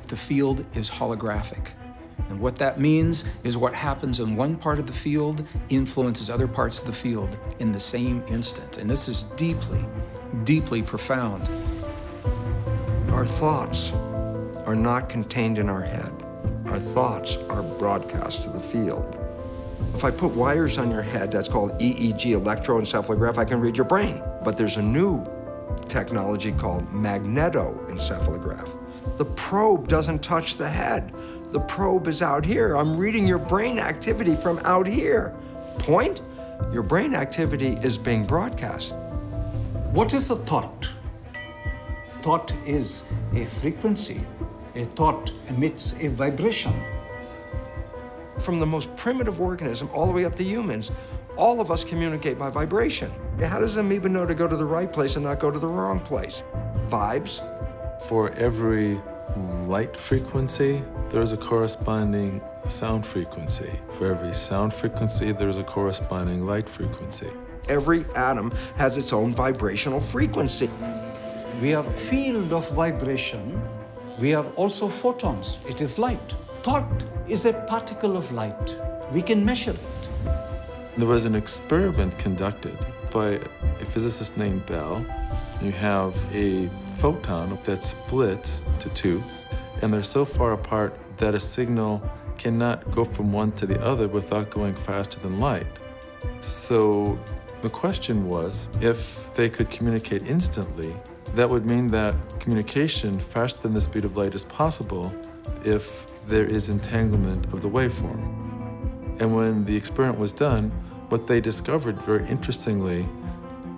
The field is holographic. And what that means is what happens in one part of the field influences other parts of the field in the same instant. And this is deeply, deeply profound. Our thoughts are not contained in our head. Our thoughts are broadcast to the field. If I put wires on your head, that's called EEG, electroencephalograph, I can read your brain. But there's a new technology called magnetoencephalograph. The probe doesn't touch the head. The probe is out here. I'm reading your brain activity from out here. Point? Your brain activity is being broadcast. What is a thought? Thought is a frequency. A thought emits a vibration. From the most primitive organism all the way up to humans, all of us communicate by vibration. How does an amoeba know to go to the right place and not go to the wrong place? Vibes. For every light frequency, there's a corresponding sound frequency. For every sound frequency, there's a corresponding light frequency. Every atom has its own vibrational frequency. We are a field of vibration. We are also photons. It is light. Thought is a particle of light. We can measure it. There was an experiment conducted by a physicist named Bell. You have a photon that splits to two, and they're so far apart that a signal cannot go from one to the other without going faster than light. So the question was, if they could communicate instantly, that would mean that communication faster than the speed of light is possible if there is entanglement of the waveform. And when the experiment was done, what they discovered very interestingly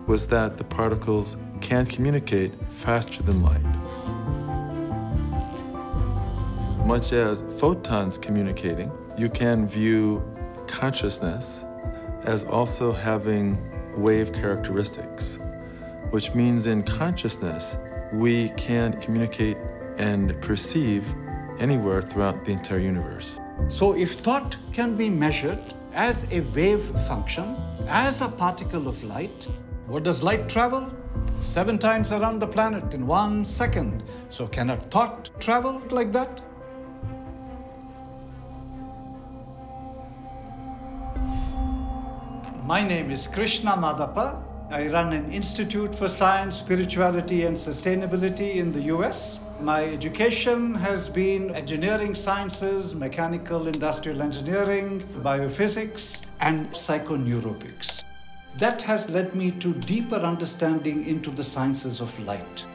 was that the particles can communicate faster than light. Much as photons communicating, you can view consciousness as also having wave characteristics, which means in consciousness, we can communicate and perceive anywhere throughout the entire universe. So if thought can be measured as a wave function, as a particle of light, what does light travel? 7 times around the planet in 1 second. So can a thought travel like that? My name is Krishna Madhapa. I run an Institute for Science, Spirituality, and Sustainability in the US. My education has been engineering sciences, mechanical industrial engineering, biophysics, and psychoneurobics. That has led me to deeper understanding into the sciences of light.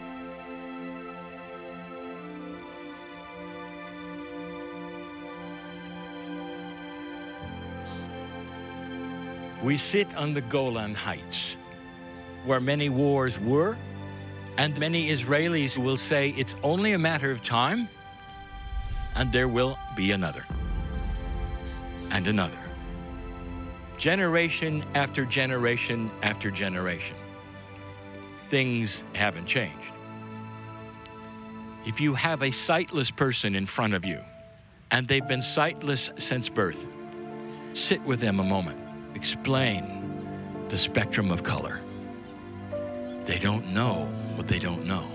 We sit on the Golan Heights, where many wars were, and many Israelis will say it's only a matter of time, and there will be another, and another. Generation after generation after generation. Things haven't changed. If you have a sightless person in front of you, and they've been sightless since birth, sit with them a moment. Explain the spectrum of color. They don't know what they don't know.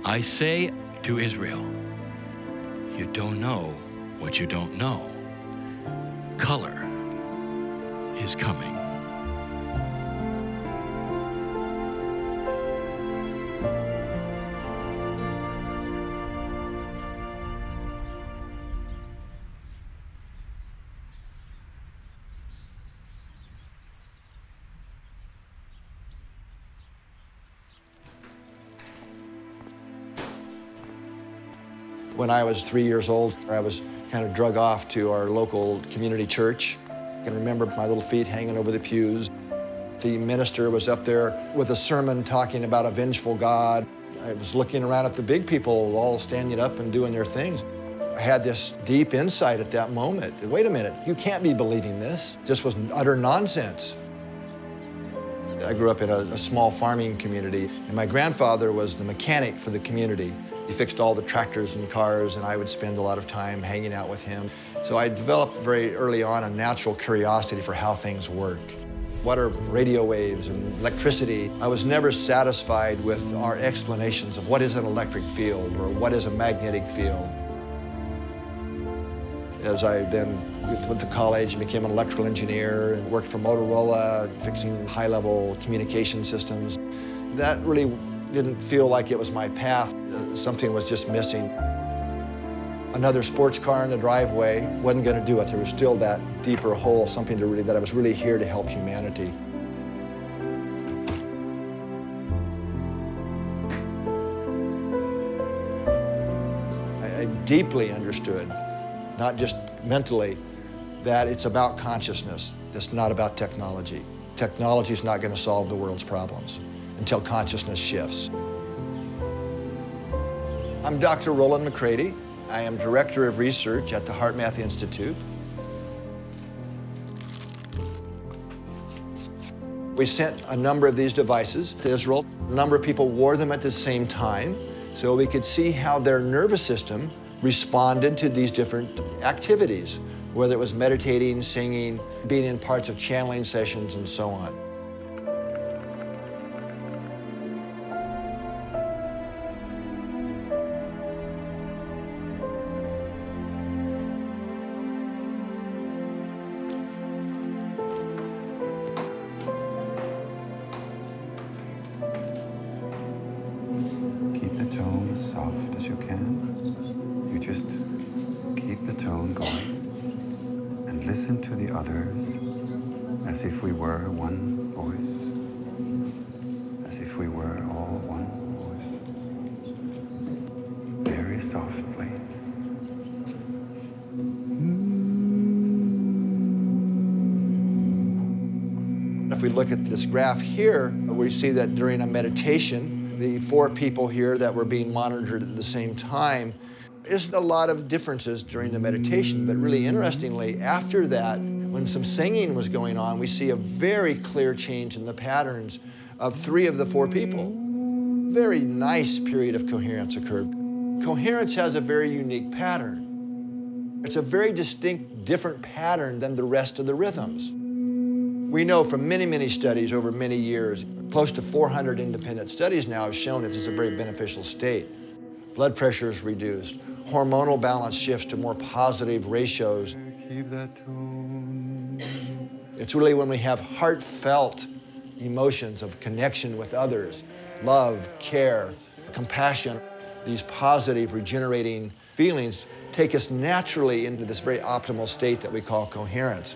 I say to Israel, you don't know what you don't know. Color is coming. When I was 3 years old, I was kind of drug off to our local community church. I can remember my little feet hanging over the pews. The minister was up there with a sermon talking about a vengeful God. I was looking around at the big people all standing up and doing their things. I had this deep insight at that moment. Wait a minute, you can't be believing this. This was utter nonsense. I grew up in a small farming community, and my grandfather was the mechanic for the community. He fixed all the tractors and cars, and I would spend a lot of time hanging out with him. So I developed very early on a natural curiosity for how things work. What are radio waves and electricity? I was never satisfied with our explanations of what is an electric field or what is a magnetic field. as I then went to college and became an electrical engineer and worked for Motorola, fixing high-level communication systems. That really didn't feel like it was my path. Something was just missing. Another sports car in the driveway wasn't going to do it. There was still that deeper hole, something that I was really here to help humanity. I deeply understood, not just mentally, that it's about consciousness. It's not about technology. Technology is not going to solve the world's problems until consciousness shifts. I'm Dr. Rollin McCraty. I am Director of Research at the HeartMath Institute. We sent a number of these devices to Israel. A number of people wore them at the same time, so we could see how their nervous system responded to these different activities, whether it was meditating, singing, being in parts of channeling sessions, and so on. Keep the tone as soft as you can. You just keep the tone going and listen to the others as if we were one voice, as if we were all one voice, very softly. If we look at this graph here, we see that during a meditation, the 4 people here that were being monitored at the same time, there's a lot of differences during the meditation, but really interestingly, after that, when some singing was going on, we see a very clear change in the patterns of 3 of the 4 people. Very nice period of coherence occurred. Coherence has a very unique pattern. It's a very distinct, different pattern than the rest of the rhythms. We know from many, many studies over many years, close to 400 independent studies now have shown it is a very beneficial state. Blood pressure is reduced. Hormonal balance shifts to more positive ratios. Keep that tone. It's really when we have heartfelt emotions of connection with others, love, care, compassion, these positive, regenerating feelings take us naturally into this very optimal state that we call coherence.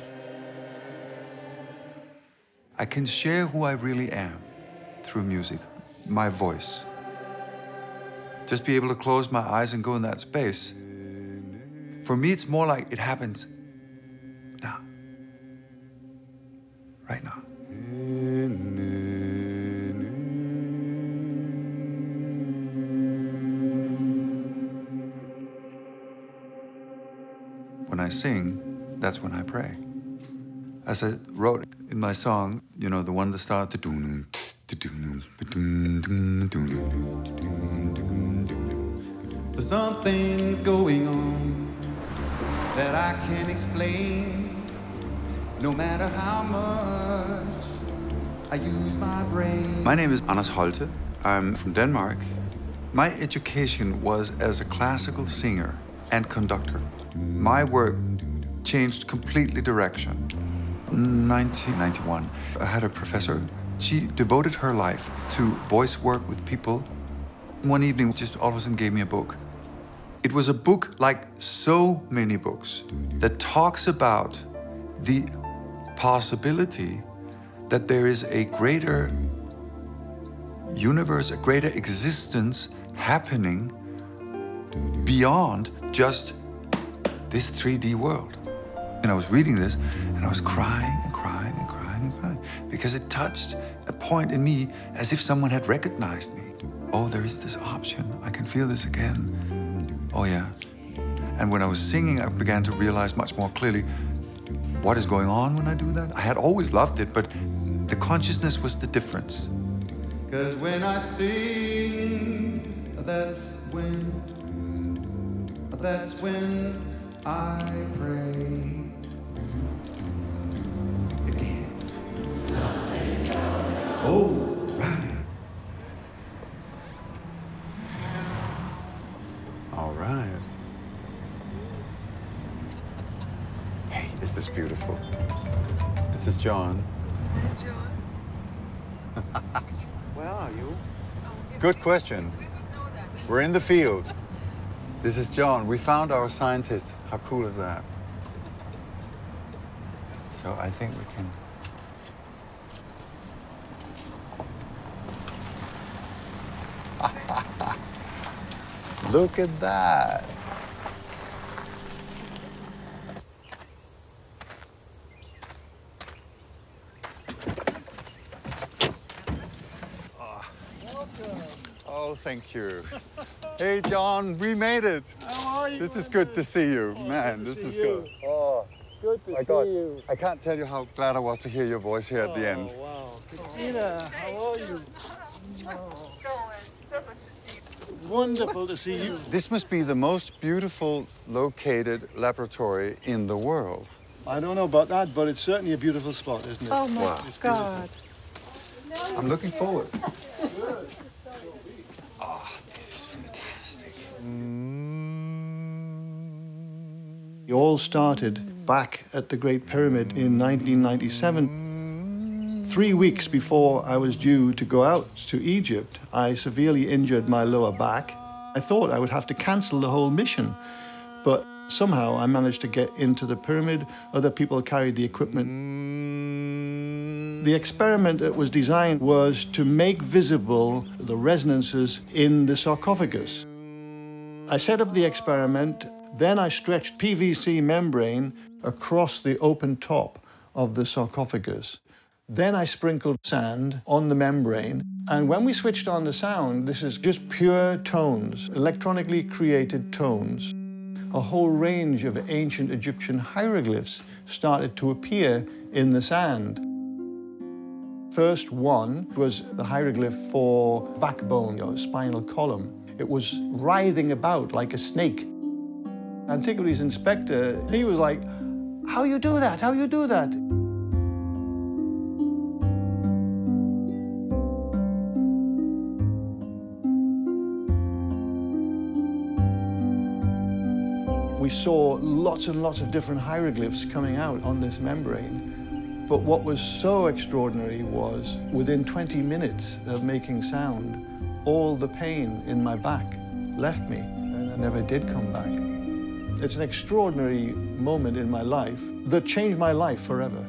I can share who I really am through music, my voice. Just be able to close my eyes and go in that space. For me, it's more like it happens now, right now. When I sing, that's when I pray. As I wrote in my song, you know, the one that starts Something's going on that I can't explain. No matter how much I use my brain. My name is Anders Holte. I'm from Denmark. My education was as a classical singer and conductor. My work changed completely direction. 1991, I had a professor. She devoted her life to voice work with people. One evening, just all of a sudden gave me a book. It was a book like so many books that talks about the possibility that there is a greater universe, a greater existence happening beyond just this 3D world. And I was reading this, and I was crying and crying and crying and crying because it touched a point in me as if someone had recognized me. Oh, there is this option. I can feel this again. Oh, yeah. And when I was singing, I began to realize much more clearly what is going on when I do that. I had always loved it, but the consciousness was the difference. 'Cause when I sing, that's when I pray. Oh, right. All right. Is this beautiful? This is John. Where are you? Good question. We're in the field. This is John. We found our scientist. How cool is that? So I think we can... Look at that. Oh, thank you. Hey, John, we made it. How are you? This is good to see you. Man, this is good. Oh, Good to my see God. you. I can't tell you how glad I was to hear your voice here at the end. Wow. Christina, how are you? Wonderful to see you. This must be the most beautiful located laboratory in the world. I don't know about that, but it's certainly a beautiful spot, isn't it? Oh, my It's God. beautiful. I'm looking forward. Oh, this is fantastic. It all started back at the Great Pyramid in 1997. 3 weeks before I was due to go out to Egypt, I severely injured my lower back. I thought I would have to cancel the whole mission, but somehow I managed to get into the pyramid. Other people carried the equipment. The experiment that was designed was to make visible the resonances in the sarcophagus. I set up the experiment, then I stretched PVC membrane across the open top of the sarcophagus. Then I sprinkled sand on the membrane, and when we switched on the sound, this is just pure tones, electronically created tones. A whole range of ancient Egyptian hieroglyphs started to appear in the sand. First one was the hieroglyph for backbone, or spinal column. It was writhing about like a snake. Antiquities inspector, he was like, "How you do that? How you do that?" We saw lots and lots of different hieroglyphs coming out on this membrane. But what was so extraordinary was, within 20 minutes of making sound, all the pain in my back left me, and I never did come back. It's an extraordinary moment in my life that changed my life forever.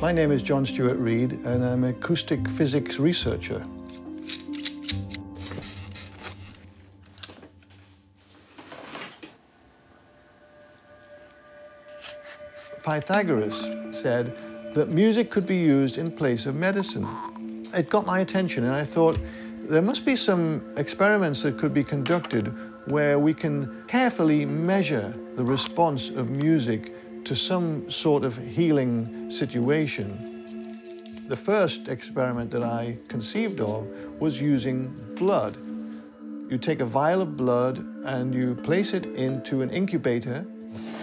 My name is John Stuart Reid, and I'm an acoustic physics researcher. Pythagoras said that music could be used in place of medicine. It got my attention, and I thought there must be some experiments that could be conducted where we can carefully measure the response of music to some sort of healing situation. The first experiment that I conceived of was using blood. You take a vial of blood and you place it into an incubator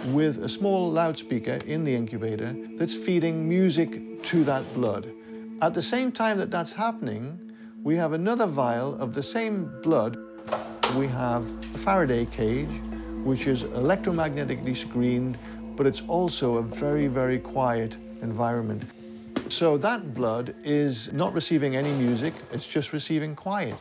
with a small loudspeaker in the incubator that's feeding music to that blood. At the same time that that's happening, we have another vial of the same blood. We have a Faraday cage, which is electromagnetically screened, but it's also a very, very quiet environment. So that blood is not receiving any music, it's just receiving quiet.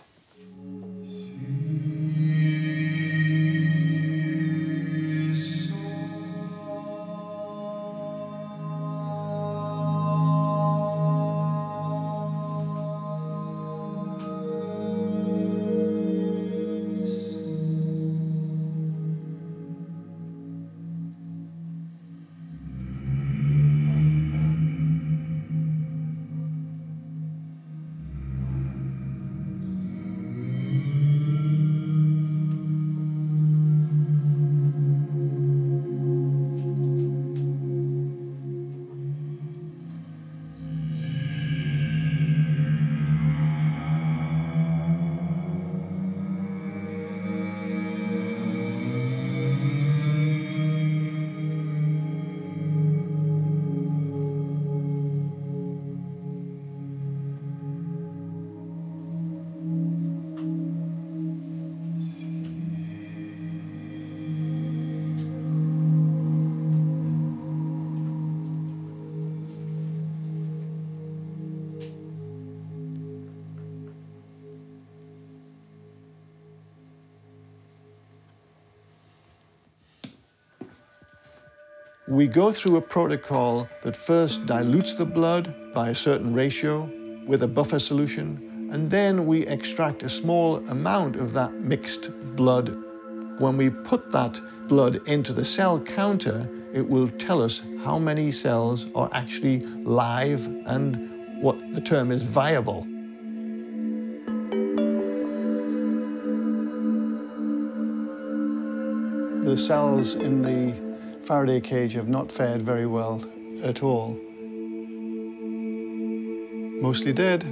We go through a protocol that first dilutes the blood by a certain ratio with a buffer solution, and then we extract a small amount of that mixed blood. When we put that blood into the cell counter, it will tell us how many cells are actually live and what the term is viable. The cells in the Faraday cage have not fared very well at all. Mostly dead.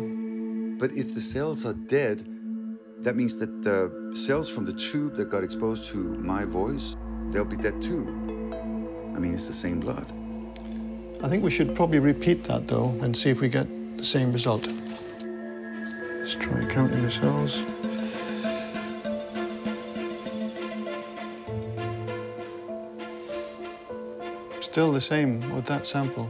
But if the cells are dead, that means that the cells from the tube that got exposed to my voice, they'll be dead too. I mean, it's the same blood. I think we should probably repeat that, though, and see if we get the same result. Let's try counting the cells. Still the same with that sample.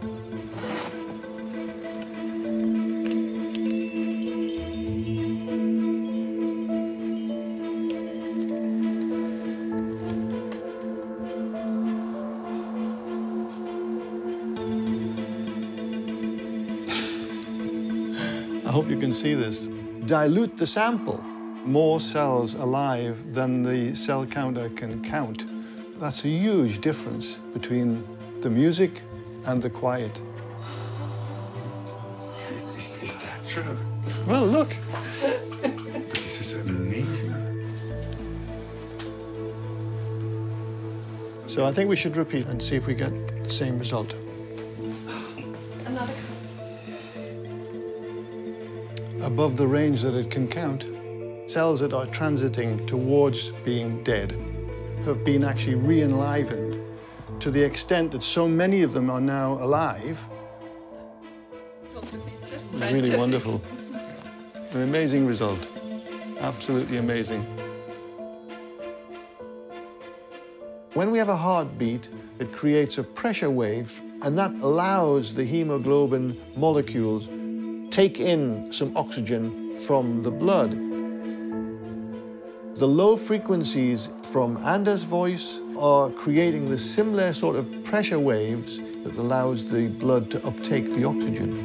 I hope you can see this. Dilute the sample. More cells alive than the cell counter can count. That's a huge difference between the music and the quiet. Is that true? Well, look. This is amazing. So I think we should repeat and see if we get the same result. Another. Above the range that it can count, cells that are transiting towards being dead have been actually re-enlivened to the extent that so many of them are now alive. It's really wonderful. An amazing result. Absolutely amazing. When we have a heartbeat, it creates a pressure wave, and that allows the hemoglobin molecules take in some oxygen from the blood. The low frequencies from Anders' voice are creating the similar sort of pressure waves that allows the blood to uptake the oxygen.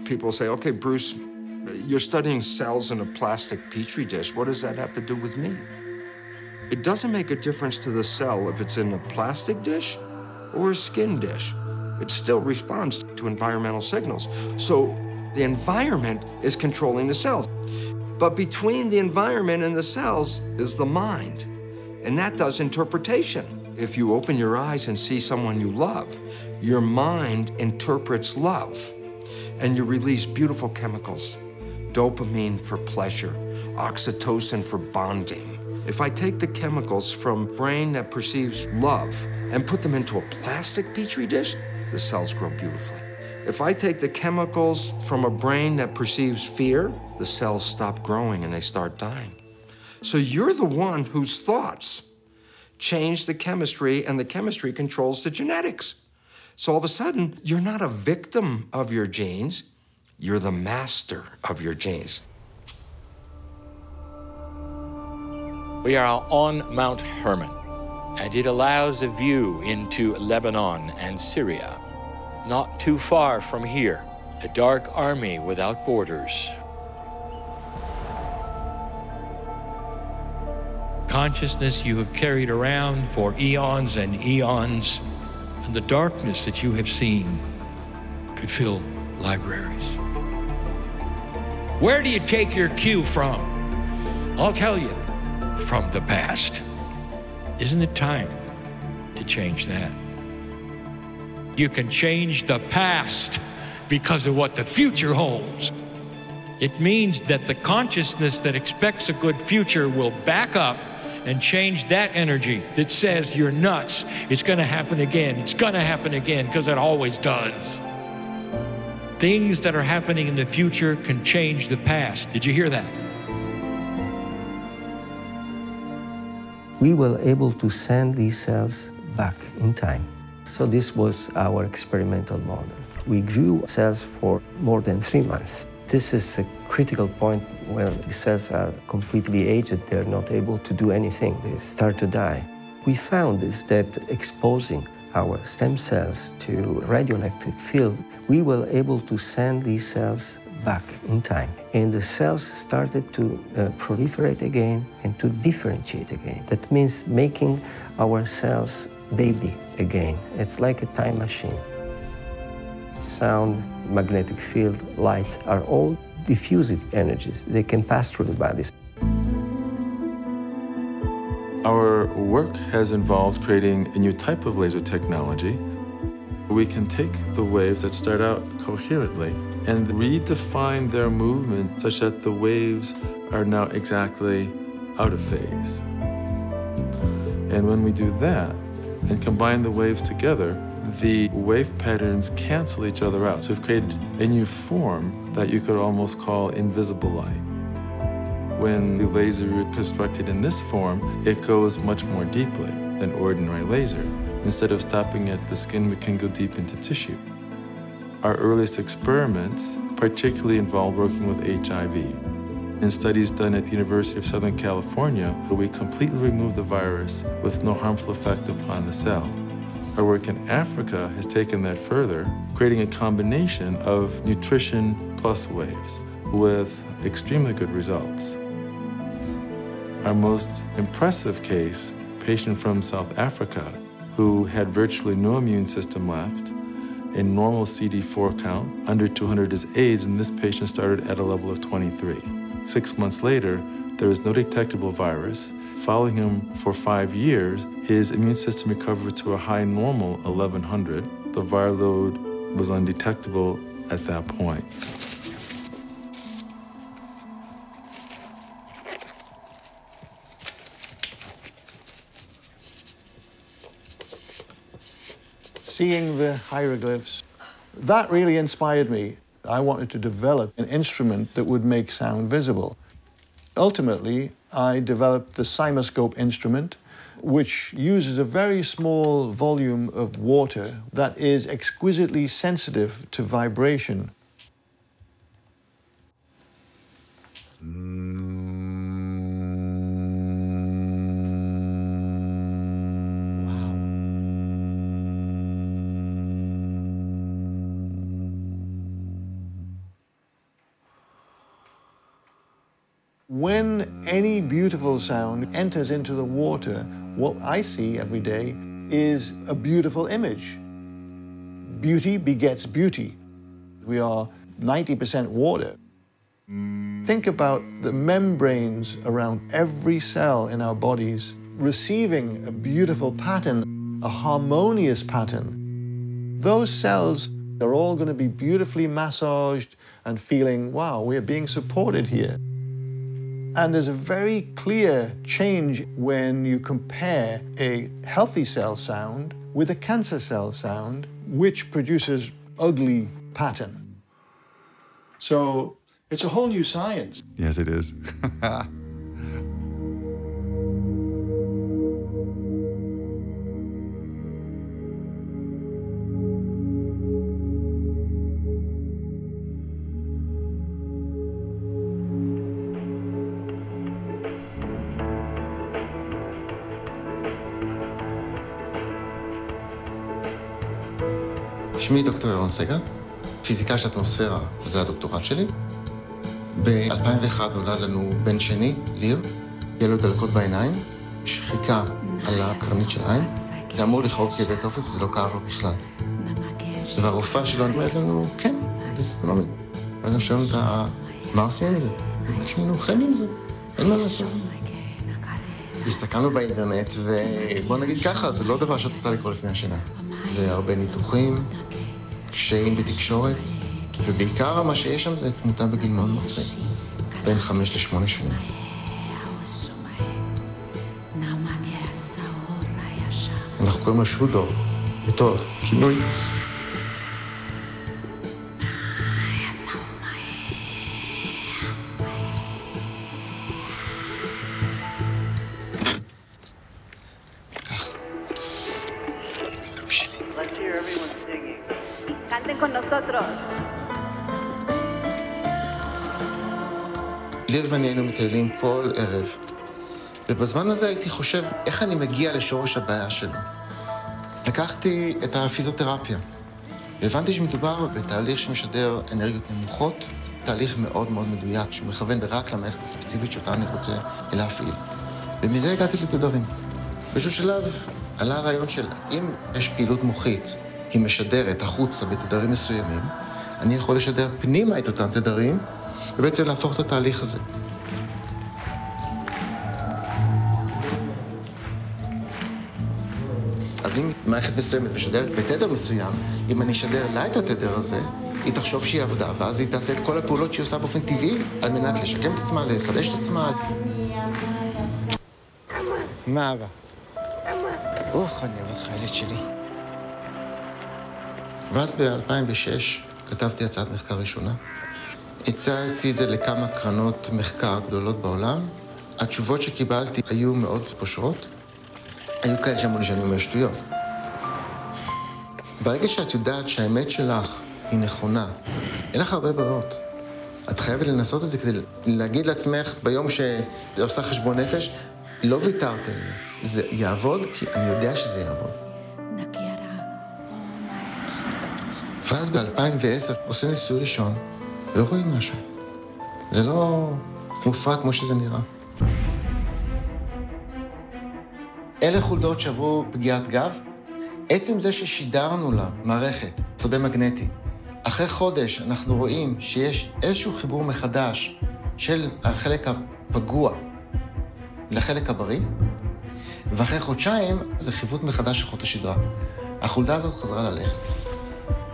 People say, okay, Bruce, you're studying cells in a plastic petri dish. What does that have to do with me? It doesn't make a difference to the cell if it's in a plastic dish or a skin dish. It still responds to environmental signals. So the environment is controlling the cells. But between the environment and the cells is the mind, and that does interpretation. If you open your eyes and see someone you love, your mind interprets love, and you release beautiful chemicals. Dopamine for pleasure, oxytocin for bonding. If I take the chemicals from a brain that perceives love and put them into a plastic petri dish, the cells grow beautifully. If I take the chemicals from a brain that perceives fear, the cells stop growing and they start dying. So you're the one whose thoughts change the chemistry, and the chemistry controls the genetics. So all of a sudden, you're not a victim of your genes, you're the master of your genes. We are on Mount Hermon, and it allows a view into Lebanon and Syria. Not too far from here, a dark army without borders. Consciousness you have carried around for eons and eons, and the darkness that you have seen could fill libraries. Where do you take your cue from? I'll tell you, from the past. Isn't it time to change that? You can change the past because of what the future holds. It means that the consciousness that expects a good future will back up and change that energy that says you're nuts. It's gonna happen again. It's gonna happen again, because it always does. Things that are happening in the future can change the past. Did you hear that? We were able to send these cells back in time. So this was our experimental model. We grew cells for more than 3 months. This is a critical point where the cells are completely aged. They're not able to do anything. They start to die. we found is that exposing our stem cells to radioelectric field, we were able to send these cells back in time. And the cells started to proliferate again and to differentiate again. That means making our cells baby again. It's like a time machine. Sound, magnetic field, light are all diffusive energies. They can pass through the bodies. Our work has involved creating a new type of laser technology. We can take the waves that start out coherently and redefine their movement such that the waves are now exactly out of phase. And when we do that and combine the waves together, the wave patterns cancel each other out. So we've created a new form that you could almost call invisible light. When the laser is constructed in this form, it goes much more deeply than ordinary laser. Instead of stopping at the skin, we can go deep into tissue. Our earliest experiments particularly involved working with HIV. In studies done at the University of Southern California, we completely removed the virus with no harmful effect upon the cell. Our work in Africa has taken that further, creating a combination of nutrition plus waves with extremely good results. Our most impressive case, a patient from South Africa who had virtually no immune system left, a normal CD4 count, under 200 is AIDS, and this patient started at a level of 23. 6 months later, there was no detectable virus. Following him for 5 years, his immune system recovered to a high normal 1100. The viral load was undetectable at that point. Seeing the hieroglyphs, that really inspired me. I wanted to develop an instrument that would make sound visible. Ultimately, I developed the cymoscope instrument, which uses a very small volume of water that is exquisitely sensitive to vibration. When any beautiful sound enters into the water, what I see every day is a beautiful image. Beauty begets beauty. We are 90% water. Think about the membranes around every cell in our bodies receiving a beautiful pattern, a harmonious pattern. Those cells are all going to be beautifully massaged and feeling, wow, we're being supported here. And there's a very clear change when you compare a healthy cell sound with a cancer cell sound, which produces ugly pattern. So it's a whole new science. Yes, it is. שמי דוקטור ירון סגל, פיזיקה של אטמוספירה, זה הדוקטורט שלי. ב-2001 נולד לנו בן שני, ליר, יהיה לו דלקות בעיניים, שחיקה על הקרנית של העין. זה אמור לכאוב כאבי תופת, וזה לא כאב לו בכלל. והרופאה שלו אומרת לנו, כן, זה לא מבין. ואז הם שואלים אותה, מה עושים עם זה? יש לנו חיים עם זה, אין מה לעשות. הסתכלנו באינטרנט, ובוא נגיד ככה, זה לא דבר שאת רוצה לקרוא לפני השינה. זה הרבה ניתוחים, קשיים בתקשורת, ובעיקר מה שיש שם זה תמותה בגיל מאוד מאוד צעיר, בין 5 ל-8 שנים. אנחנו קוראים לו שודו, בתור כינוי. ליר ואני היינו מטיילים כל ערב ובזמן הזה הייתי חושב איך אני מגיע לשורש הבעיה שלו. לקחתי את הפיזיותרפיה, והבנתי שמדובר בתהליך שמשדר אנרגיות נמוכות, תהליך מאוד מאוד מדויק, שהוא מכוון רק למערכת הספציפית שאותה אני רוצה להפעיל. ומזה הגעתי לתדרים. באיזשהו שלב עלה הרעיון של אם יש פעילות מוחית, היא משדרת החוצה בתדרים מסוימים, אני יכול לשדר פנימה את אותם תדרים, ובעצם להפוך את התהליך הזה. אז אם מערכת מסוימת משדרת בתדר מסוים, אם אני אשדר לה את התדר הזה, היא תחשוב שהיא עבדה, ואז היא תעשה את כל הפעולות שהיא עושה באופן טבעי, על מנת לשקם את עצמה, לחדש את עצמה. מה אבא? אוח, אני אוהב אותך, ילד שלי. ואז ב-2006 כתבתי הצעת מחקר ראשונה. הצעתי את זה לכמה קרנות מחקר גדולות בעולם. התשובות שקיבלתי היו מאוד פושרות. היו כאלה שאמרו לי שאני אומר שטויות. ברגע שאת יודעת שהאמת שלך היא נכונה, אין לך הרבה ברירות. את חייבת לנסות את זה כדי להגיד לעצמך ביום שאת עושה חשבון נפש, לא ויתרת לי. זה יעבוד כי אני יודע שזה יעבוד. ואז ב-2010 עושים ניסוי ראשון ורואים משהו. זה לא מופרע כמו שזה נראה. אלה חולדות שעברו פגיעת גב. עצם זה ששידרנו לה מערכת, שדה מגנטי, אחרי חודש אנחנו רואים שיש איזשהו חיבור מחדש של החלק הפגוע לחלק הבריא, ואחרי חודשיים זה חיווט מחדש של חוט השדרה. החולדה הזאת חזרה ללכת.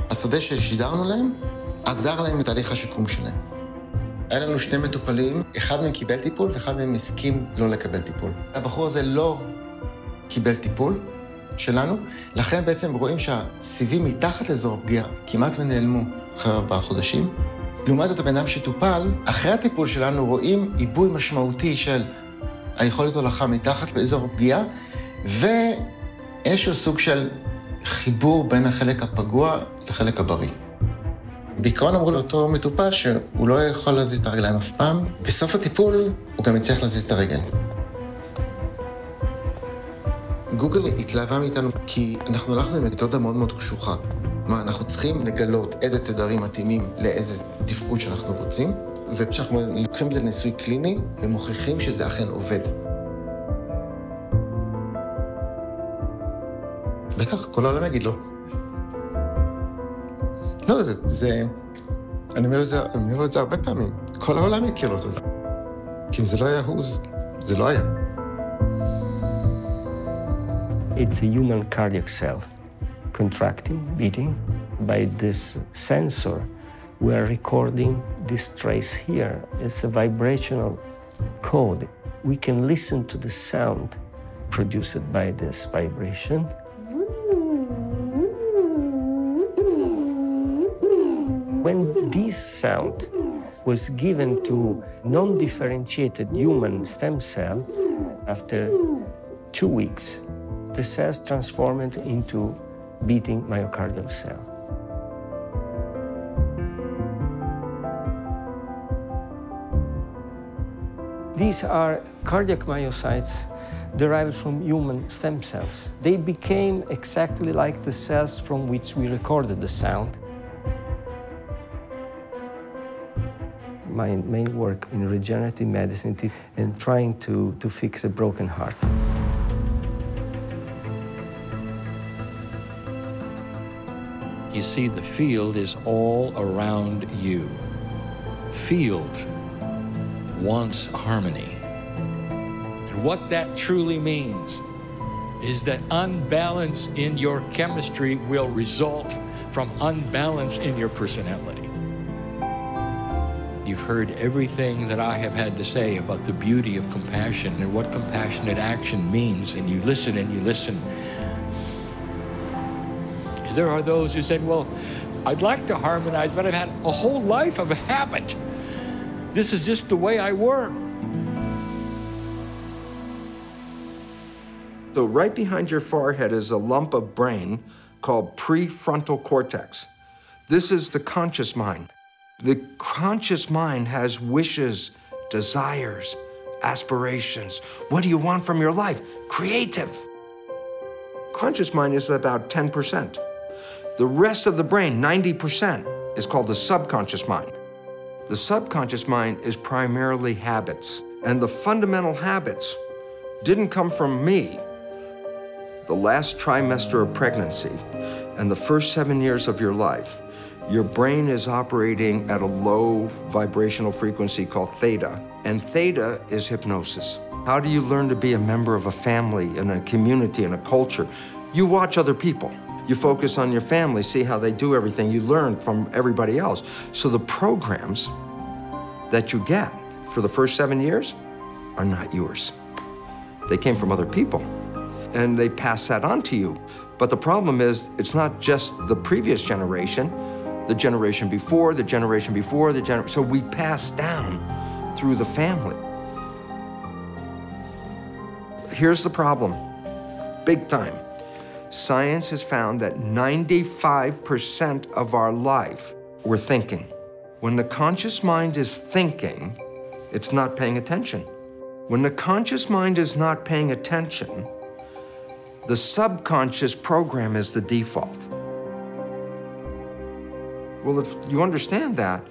השדה ששידרנו להם עזר להם לתהליך השיקום שלהם. היה לנו שני מטופלים, אחד מהם קיבל טיפול ואחד מהם הסכים לא לקבל טיפול. הבחור הזה לא קיבל טיפול שלנו, לכן בעצם רואים שהסיבים מתחת לאזור הפגיעה כמעט ונעלמו אחרי 4 חודשים. לעומת זאת, הבן אדם שטופל, אחרי הטיפול שלנו רואים עיבוי משמעותי של היכולת הולכה מתחת לאזור הפגיעה, ואיזשהו סוג של חיבור בין החלק הפגוע לחלק הבריא. בעיקרון אמרו לאותו מטופל שהוא לא יכול להזיז את הרגליים אף פעם. בסוף הטיפול הוא גם יצליח להזיז את הרגל. גוגל התלהבה מאיתנו כי אנחנו הלכנו עם מתודה מאוד מאוד קשוחה. מה, אנחנו צריכים לגלות איזה תדרים מתאימים לאיזה תפקוד שאנחנו רוצים, וכשאנחנו לוקחים את זה לניסוי קליני, ומוכיחים שזה אכן עובד. בטח, כל העולם יגיד לא. לא, אני אומר את זה הרבה פעמים. כל העולם יכיר לו תודה. כי אם זה לא היה זה לא היה. It's a human cardiac cell, contracting, beating. By this sensor, we are recording this trace here. It's a vibrational code. We can listen to the sound produced by this vibration. When this sound was given to non-differentiated human stem cell, after 2 weeks, the cells transformed into beating myocardial cell. These are cardiac myocytes derived from human stem cells. They became exactly like the cells from which we recorded the sound. My main work in regenerative medicine and trying to fix a broken heart. You see, the field is all around you. Field wants harmony. And what that truly means is that unbalance in your chemistry will result from unbalance in your personality. You've heard everything that I have had to say about the beauty of compassion and what compassionate action means, and you listen and you listen. There are those who said, well, I'd like to harmonize, but I've had a whole life of a habit. This is just the way I work. So right behind your forehead is a lump of brain called prefrontal cortex. This is the conscious mind. The conscious mind has wishes, desires, aspirations. What do you want from your life? Creative. Conscious mind is about 10%. The rest of the brain, 90%, is called the subconscious mind. The subconscious mind is primarily habits, and the fundamental habits didn't come from me. The last trimester of pregnancy and the first 7 years of your life, your brain is operating at a low vibrational frequency called theta, and theta is hypnosis. How do you learn to be a member of a family, in a community, in a culture? You watch other people. You focus on your family, see how they do everything. You learn from everybody else. So the programs that you get for the first 7 years are not yours. They came from other people, and they pass that on to you. But the problem is, it's not just the previous generation, the generation before, the generation before, so we pass down through the family. Here's the problem, big time. Science has found that 95% of our life, we're thinking. When the conscious mind is thinking, it's not paying attention. When the conscious mind is not paying attention, the subconscious program is the default. Well, if you understand that,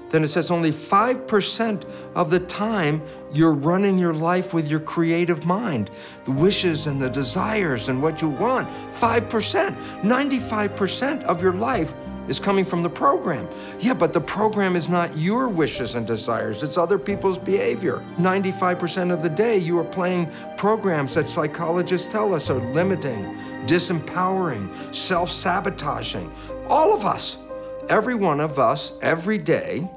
then it says only 5% of the time you're running your life with your creative mind, the wishes and the desires and what you want. 5%. 95% of your life is coming from the program. Yeah, but the program is not your wishes and desires, it's other people's behavior. 95% of the day you are playing programs that psychologists tell us are limiting, disempowering, self-sabotaging. All of us. Every one of us, every day,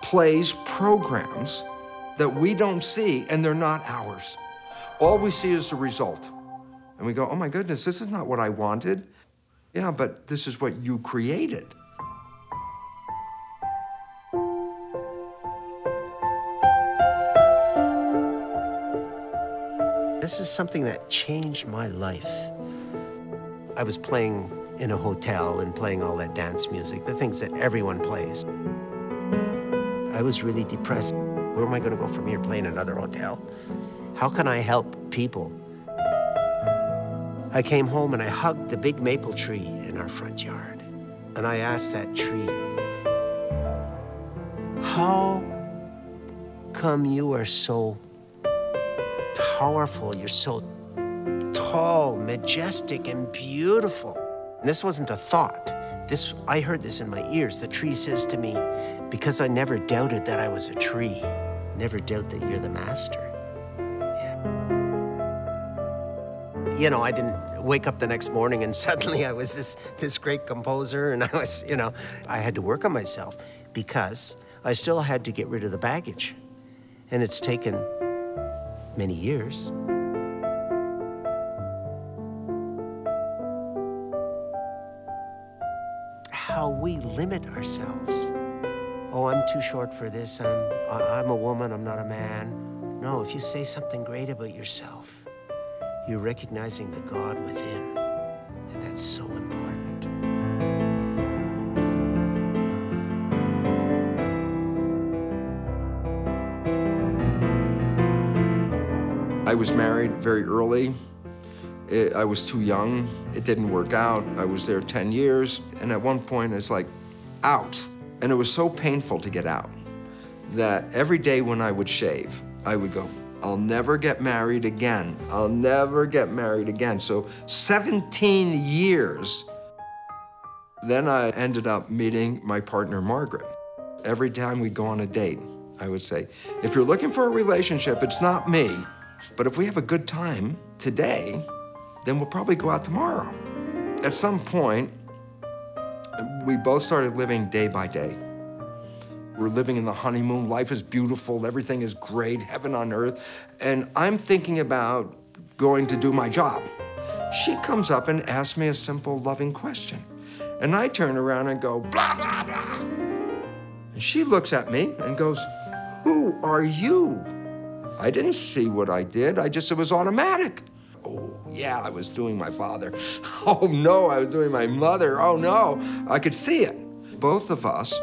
plays programs that we don't see, and they're not ours. All we see is the result. And we go, oh my goodness, this is not what I wanted. Yeah, but this is what you created. This is something that changed my life. I was playing in a hotel and playing all that dance music, the things that everyone plays. I was really depressed. Where am I going to go from here, playing another hotel? How can I help people? I came home and I hugged the big maple tree in our front yard. And I asked that tree, how come you are so powerful, you're so tall, majestic, and beautiful? And this wasn't a thought. I heard this in my ears. The tree says to me, because I never doubted that I was a tree, never doubt that you're the master. Yeah. You know, I didn't wake up the next morning and suddenly I was this great composer, and I was, you know, I had to work on myself because I still had to get rid of the baggage. And it's taken many years. How we limit ourselves. Oh, I'm too short for this, I'm a woman, I'm not a man. No, if you say something great about yourself, you're recognizing the God within, and that's so important. I was married very early. I was too young. It didn't work out. I was there 10 years, and at one point it's like, out. And it was so painful to get out that every day when I would shave, I would go, I'll never get married again. I'll never get married again. So 17 years. Then I ended up meeting my partner, Margaret. Every time we'd go on a date, I would say, if you're looking for a relationship, it's not me. But if we have a good time today, then we'll probably go out tomorrow. At some point, we both started living day by day. We're living in the honeymoon, life is beautiful, everything is great, heaven on earth, and I'm thinking about going to do my job. She comes up and asks me a simple, loving question. And I turn around and go, blah, blah, blah. And she looks at me and goes, who are you? I didn't see what I did, it was automatic. Oh, yeah, I was doing my father. Oh, no, I was doing my mother. Oh, no, I could see it. Both of us,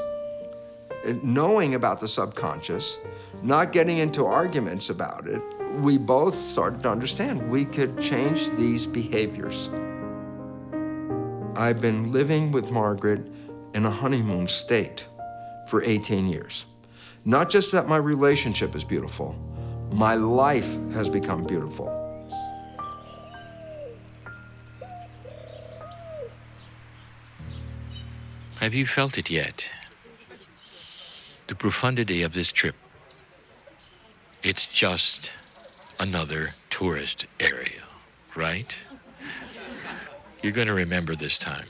knowing about the subconscious, not getting into arguments about it, we both started to understand we could change these behaviors. I've been living with Margaret in a honeymoon state for 18 years. Not just that my relationship is beautiful, my life has become beautiful. Have you felt it yet? The profundity of this trip. It's just another tourist area, right? You're going to remember this time.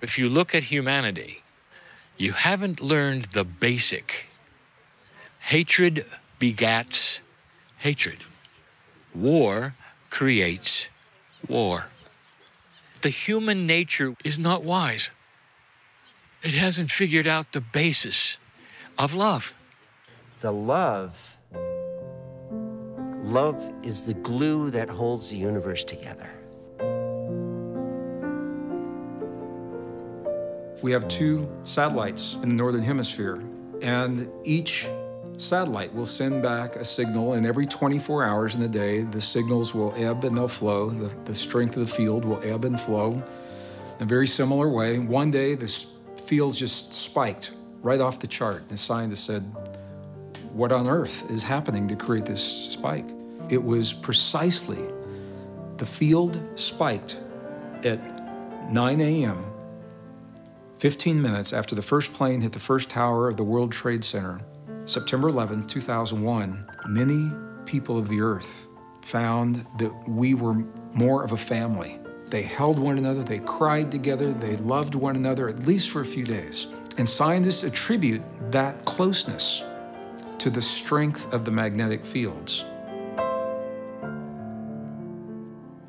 If you look at humanity, you haven't learned the basic. Hatred begats hatred. War creates war. The human nature is not wise. It hasn't figured out the basis of love. The love is the glue that holds the universe together. We have 2 satellites in the Northern Hemisphere, and each satellite will send back a signal, and every 24 hours in the day, the signals will ebb and they'll flow. The strength of the field will ebb and flow. In a very similar way, one day, this field just spiked right off the chart. And the scientist said, what on earth is happening to create this spike? It was precisely the field spiked at 9 a.m., 15 minutes after the first plane hit the first tower of the World Trade Center, September 11th, 2001. Many people of the earth found that we were more of a family. They held one another, they cried together, they loved one another, at least for a few days. And scientists attribute that closeness to the strength of the magnetic fields.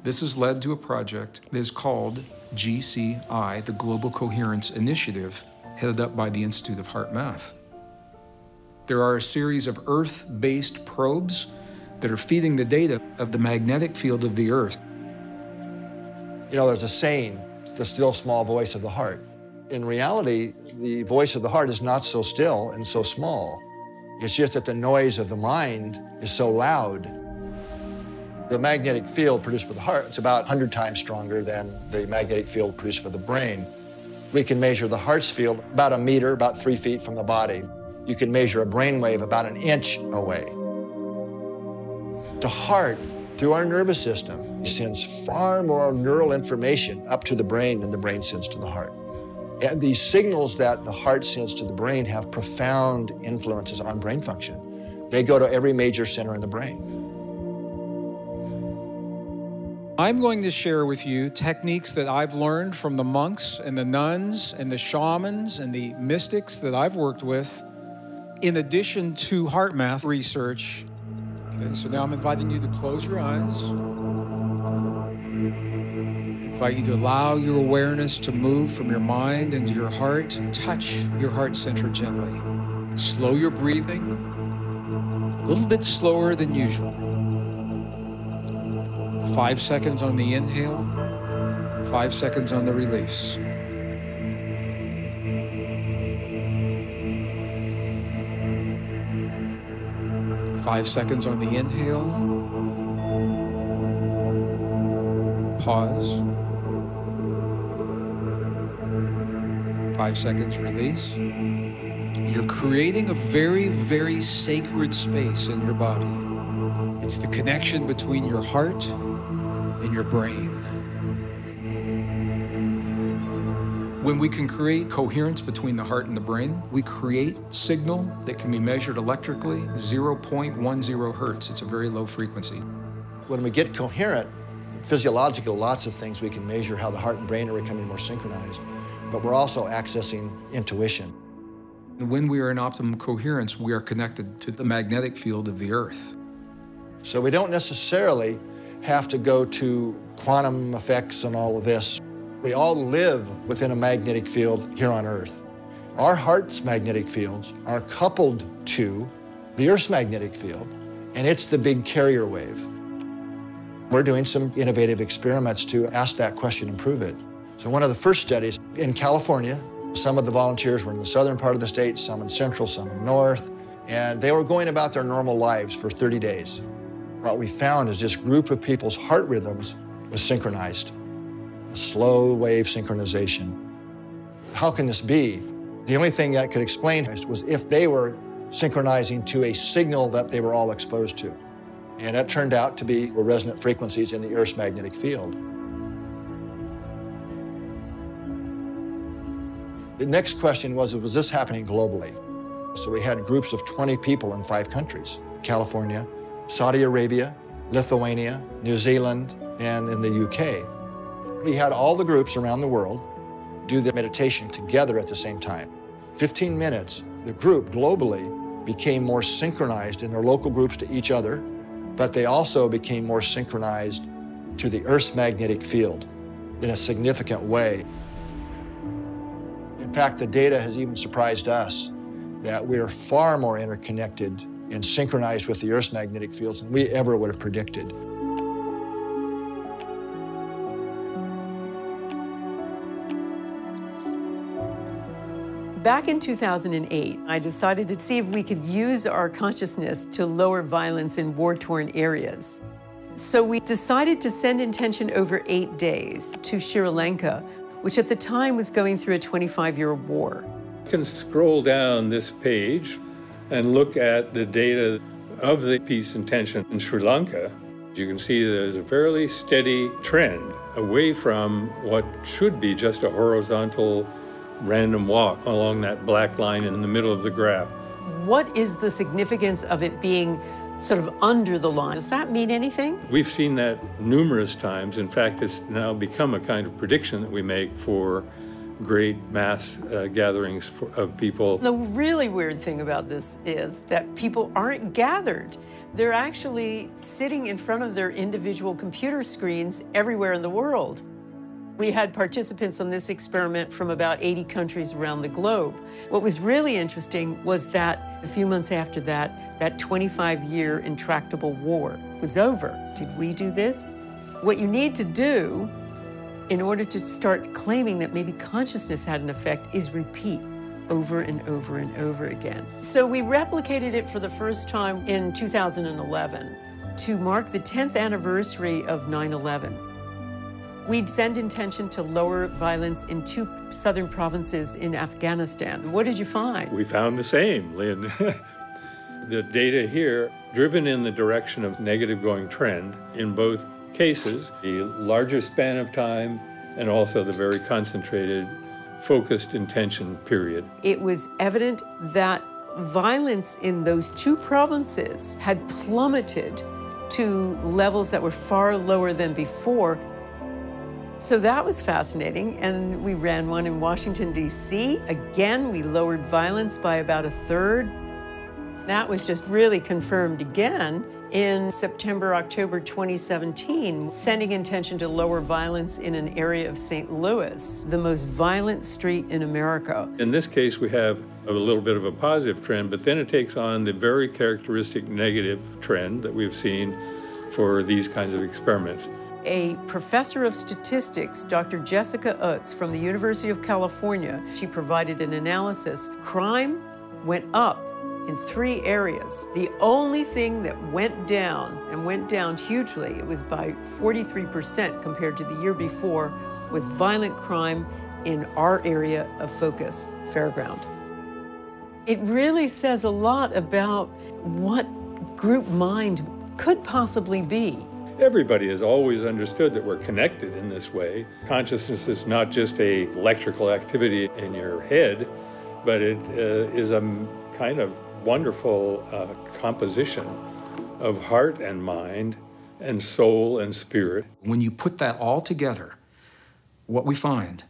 This has led to a project that is called GCI, the Global Coherence Initiative, headed up by the Institute of Heart Math. There are a series of Earth-based probes that are feeding the data of the magnetic field of the Earth. You know, there's a saying, the still small voice of the heart. In reality, the voice of the heart is not so still and so small. It's just that the noise of the mind is so loud. The magnetic field produced by the heart, it's about 100 times stronger than the magnetic field produced by the brain. We can measure the heart's field about a meter, about 3 feet from the body. You can measure a brain wave about an inch away. The heart, through our nervous system, sends far more neural information up to the brain than the brain sends to the heart. And these signals that the heart sends to the brain have profound influences on brain function. They go to every major center in the brain. I'm going to share with you techniques that I've learned from the monks and the nuns and the shamans and the mystics that I've worked with, in addition to heart math research. Okay, so now I'm inviting you to close your eyes. I invite you to allow your awareness to move from your mind into your heart. Touch your heart center gently. Slow your breathing, a little bit slower than usual. 5 seconds on the inhale, 5 seconds on the release. Five seconds on the inhale. Pause. 5 seconds release. You're creating a very, very sacred space in your body. It's the connection between your heart and your brain. When we can create coherence between the heart and the brain, we create signal that can be measured electrically, 0.10 hertz. It's a very low frequency. When we get coherent, physiological, lots of things we can measure how the heart and brain are becoming more synchronized, but we're also accessing intuition. When we are in optimum coherence, we are connected to the magnetic field of the Earth. So we don't necessarily have to go to quantum effects and all of this. We all live within a magnetic field here on Earth. Our heart's magnetic fields are coupled to the Earth's magnetic field, and it's the big carrier wave. We're doing some innovative experiments to ask that question and prove it. So one of the first studies in California, Some of the volunteers were in the southern part of the state, some in central, some in north, and they were going about their normal lives for 30 days. What we found is this group of people's heart rhythms was synchronized, a slow wave synchronization. How can this be? The only thing that could explain it was if they were synchronizing to a signal that they were all exposed to. And that turned out to be the resonant frequencies in the Earth's magnetic field. The next question was this happening globally? So we had groups of 20 people in 5 countries: California, Saudi Arabia, Lithuania, New Zealand, and in the UK. We had all the groups around the world do the meditation together at the same time. 15 minutes, the group globally became more synchronized in their local groups to each other, but they also became more synchronized to the Earth's magnetic field in a significant way. In fact, the data has even surprised us that we are far more interconnected and synchronized with the Earth's magnetic fields than we ever would have predicted. Back in 2008, I decided to see if we could use our consciousness to lower violence in war-torn areas. So we decided to send intention over 8 days to Sri Lanka, which at the time was going through a 25-year war. You can scroll down this page and look at the data of the peace intention in Sri Lanka. You can see there's a fairly steady trend away from what should be just a horizontal random walk along that black line in the middle of the graph. What is the significance of it being sort of under the line? Does that mean anything? We've seen that numerous times. In fact, it's now become a kind of prediction that we make for great mass gatherings of people. The really weird thing about this is that people aren't gathered. They're actually sitting in front of their individual computer screens everywhere in the world. We had participants on this experiment from about 80 countries around the globe. What was really interesting was that a few months after that, that 25-year intractable war was over. Did we do this? What you need to do in order to start claiming that maybe consciousness had an effect is repeat over and over and over again. So we replicated it for the first time in 2011 to mark the 10th anniversary of 9/11. We'd send intention to lower violence in 2 southern provinces in Afghanistan. What did you find? We found the same, Lynn. The data here, driven in the direction of negative going trend in both cases, the larger span of time and also the very concentrated, focused intention period. It was evident that violence in those 2 provinces had plummeted to levels that were far lower than before. So that was fascinating, and we ran one in Washington, D.C. Again, we lowered violence by about 1/3. That was just really confirmed again in September, October 2017, sending intention to lower violence in an area of St. Louis, the most violent street in America. In this case, we have a little bit of a positive trend, but then it takes on the very characteristic negative trend that we've seen for these kinds of experiments. A professor of statistics, Dr. Jessica Utz from the University of California, she provided an analysis. Crime went up in 3 areas. The only thing that went down, and went down hugely, it was by 43% compared to the year before, was violent crime in our area of focus, Fairground. It really says a lot about what group mind could possibly be. Everybody has always understood that we're connected in this way. Consciousness is not just an electrical activity in your head, but it is a kind of wonderful composition of heart and mind and soul and spirit. When you put that all together, what we find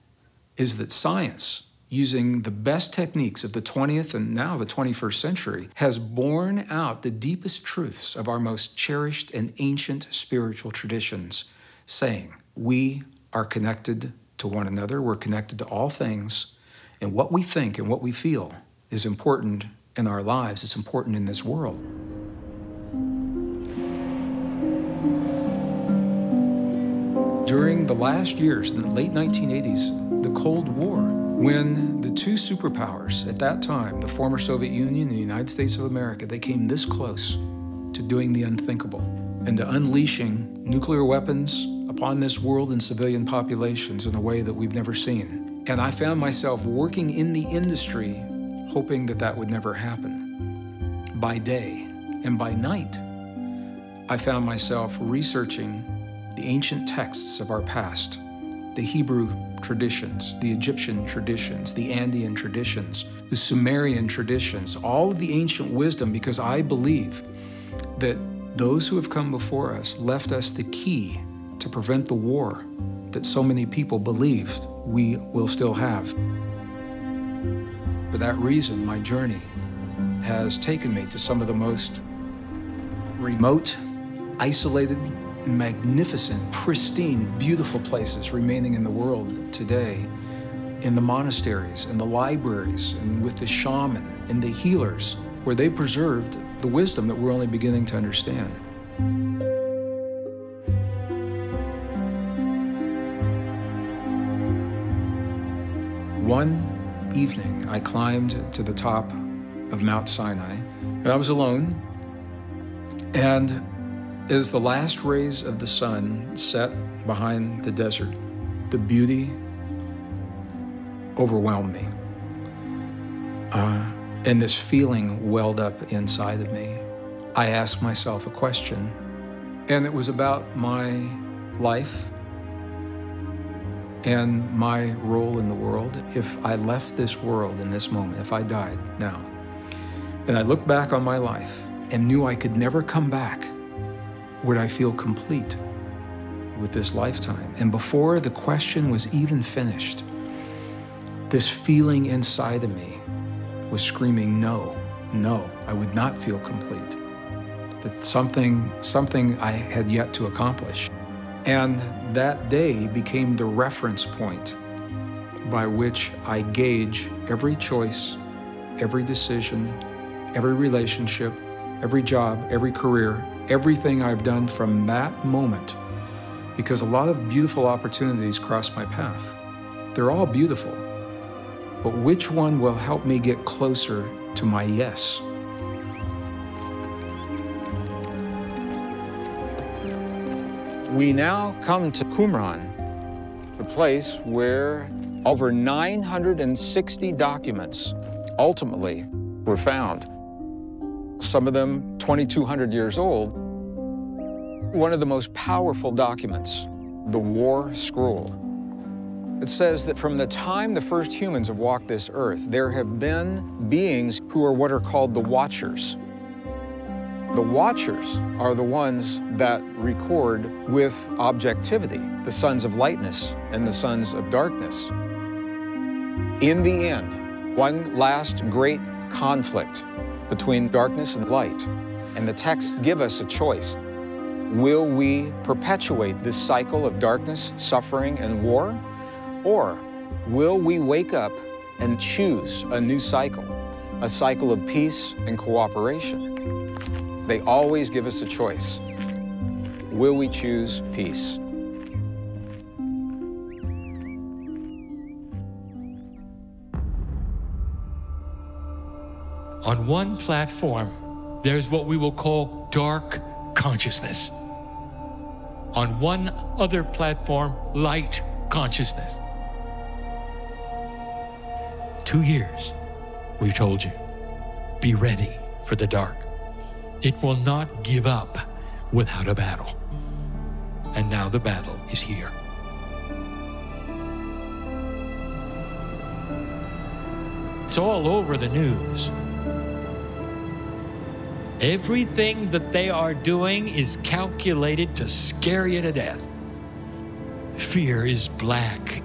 is that science, using the best techniques of the 20th and now the 21st century, has borne out the deepest truths of our most cherished and ancient spiritual traditions, saying, we are connected to one another, we're connected to all things, and what we think and what we feel is important in our lives, it's important in this world. During the last years, in the late 1980s, the Cold War When the two superpowers at that time, the former Soviet Union and the United States of America, they came this close to doing the unthinkable and to unleashing nuclear weapons upon this world and civilian populations in a way that we've never seen. And I found myself working in the industry, hoping that that would never happen. By day and by night, I found myself researching the ancient texts of our past, the Hebrew traditions, the Egyptian traditions, the Andean traditions, the Sumerian traditions, all of the ancient wisdom, because I believe that those who have come before us left us the key to prevent the war that so many people believed we will still have. For that reason, my journey has taken me to some of the most remote, isolated, magnificent, pristine, beautiful places remaining in the world today, in the monasteries, in the libraries, and with the shaman and the healers, where they preserved the wisdom that we're only beginning to understand. One evening, I climbed to the top of Mount Sinai, and I was alone, and as the last rays of the sun set behind the desert, the beauty overwhelmed me. And this feeling welled up inside of me. I asked myself a question, and it was about my life and my role in the world. If I left this world in this moment, if I died now, and I looked back on my life and knew I could never come back, would I feel complete with this lifetime? And before the question was even finished, this feeling inside of me was screaming, no, no, I would not feel complete. That something I had yet to accomplish. And that day became the reference point by which I gauge every choice, every decision, every relationship, every job, every career, everything I've done from that moment, because a lot of beautiful opportunities cross my path. They're all beautiful, but which one will help me get closer to my yes? We now come to Qumran, the place where over 960 documents ultimately were found. Some of them 2,200 years old. One of the most powerful documents, the War Scroll. It says that from the time the first humans have walked this earth, there have been beings who are what are called the Watchers. The Watchers are the ones that record with objectivity, the sons of lightness and the sons of darkness. In the end, one last great conflict between darkness and light. And the texts give us a choice. Will we perpetuate this cycle of darkness, suffering, and war? Or will we wake up and choose a new cycle, a cycle of peace and cooperation? They always give us a choice. Will we choose peace? On one platform, there's what we will call dark consciousness. On one other platform, light consciousness. 2 years, we told you, be ready for the dark. It will not give up without a battle. And now the battle is here. It's all over the news. Everything that they are doing is calculated to scare you to death. Fear is black.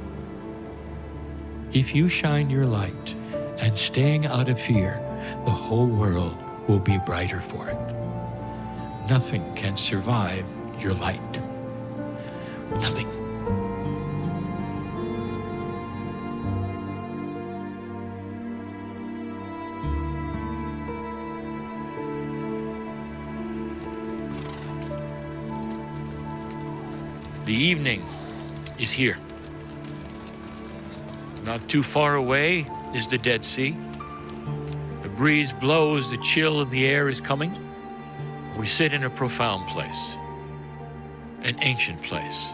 If you shine your light and staying out of fear, the whole world will be brighter for it. Nothing can survive your light. Nothing. The evening is here. Not too far away is the Dead Sea. The breeze blows, the chill in the air is coming. We sit in a profound place, an ancient place.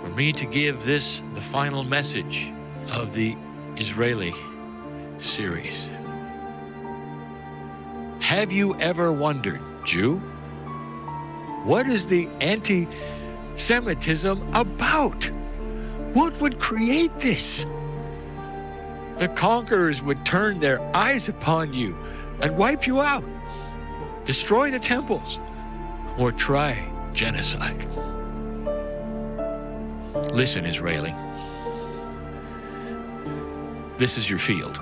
For me to give this the final message of the Israeli series. Have you ever wondered, Jew, what is the anti-Semitism about? What would create this? The conquerors would turn their eyes upon you and wipe you out, destroy the temples, or try genocide. Listen, Israeli. This is your field.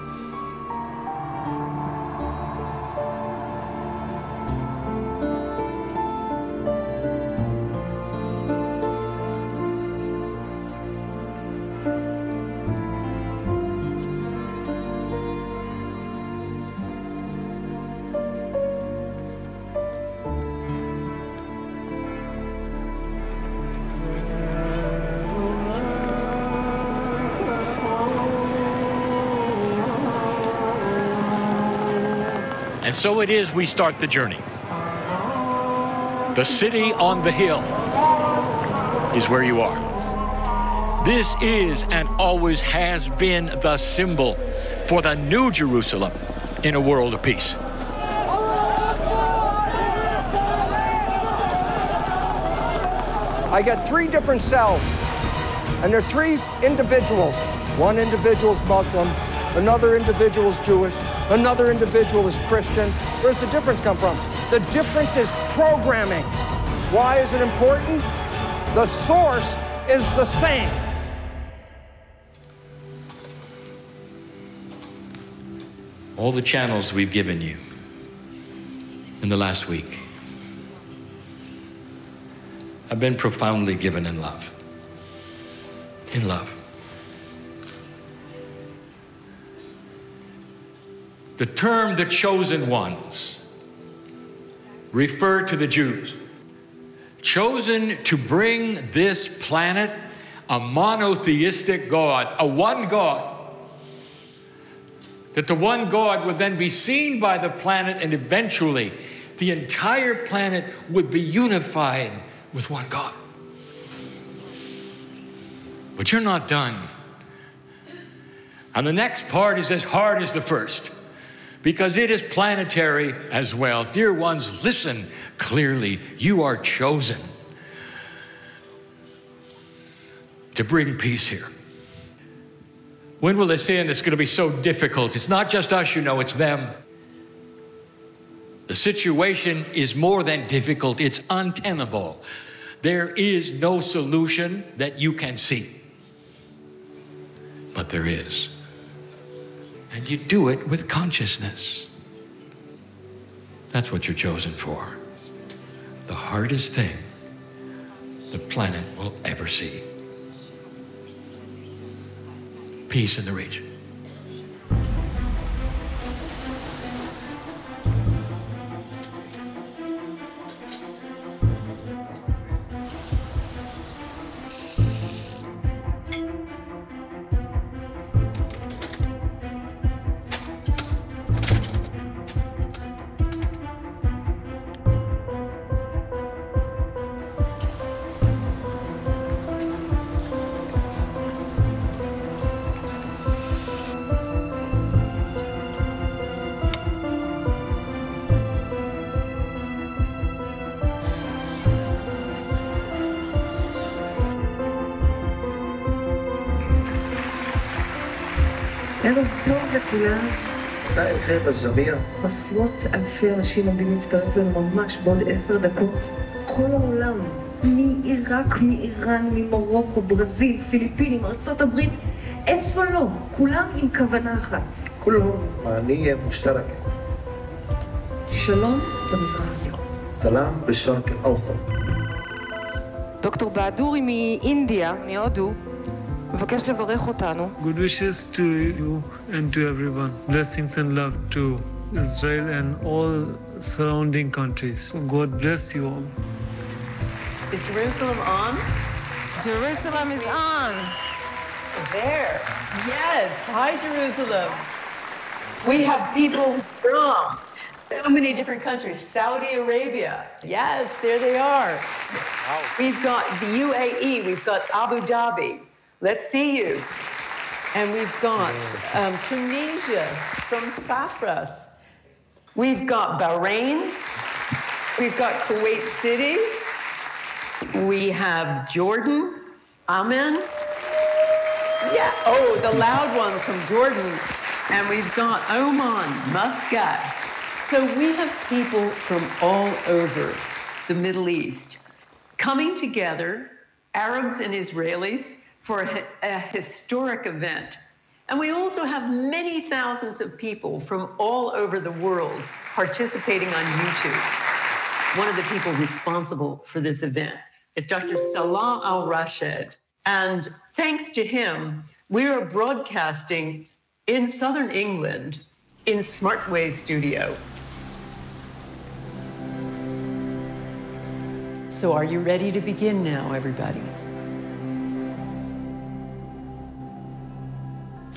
And so it is we start the journey. The city on the hill is where you are. This is and always has been the symbol for the new Jerusalem in a world of peace. I got 3 different cells, and they're 3 individuals. One individual is Muslim, another individual is Jewish, another individual is Christian. Where's the difference come from? The difference is programming. Why is it important? The source is the same. All the channels we've given you in the last week have been profoundly given in love. In love. The term the chosen ones refer to the Jews, chosen to bring this planet a monotheistic God, a one God, that the one God would then be seen by the planet and eventually the entire planet would be unified with one God. But you're not done. And the next part is as hard as the first, because it is planetary as well. Dear ones, listen clearly. You are chosen to bring peace here. When will they say, and it's going to be so difficult? It's not just us, you know, it's them. The situation is more than difficult, it's untenable. There is no solution that you can see. But there is. And you do it with consciousness. That's what you're chosen for. The hardest thing the planet will ever see. Peace in the region. ערב טוב לכולם. מסע אל חיר בג'מיר. עשרות אלפי אנשים עומדים להצטרף לנו ממש בעוד 10 דקות. כל העולם, מעיראק, מאיראן, ממרוקו, ברזיל, פיליפינים, ארצות הברית, איפה לא? כולם עם כוונה אחת. כולם מעני מושתרק. שלום במזרח התיכון. סלאם בשרק אל-אוסט. דוקטור בהדורי מאינדיה, מהודו, מבקש לברך אותנו. Good wishes to you and to everyone. Blessings and love to Israel and all surrounding countries. God bless you all. Is Jerusalem on? Jerusalem is on. there. Yes. Hi, Jerusalem. We have people from so many different countries. Saudi Arabia. Yes, there they are. Wow. We've got the UAE. We've got Abu Dhabi. Let's see you. And we've got Tunisia from Saffras. We've got Bahrain. We've got Kuwait City. We have Jordan. Amen. Yeah. Oh, the loud ones from Jordan. And we've got Oman, Muscat. So we have people from all over the Middle East coming together, Arabs and Israelis, for a historic event. And we also have many thousands of people from all over the world participating on YouTube. One of the people responsible for this event is Dr. Salah Al-Rashed. And thanks to him, we are broadcasting in Southern England in Smartway Studio. So are you ready to begin now, everybody?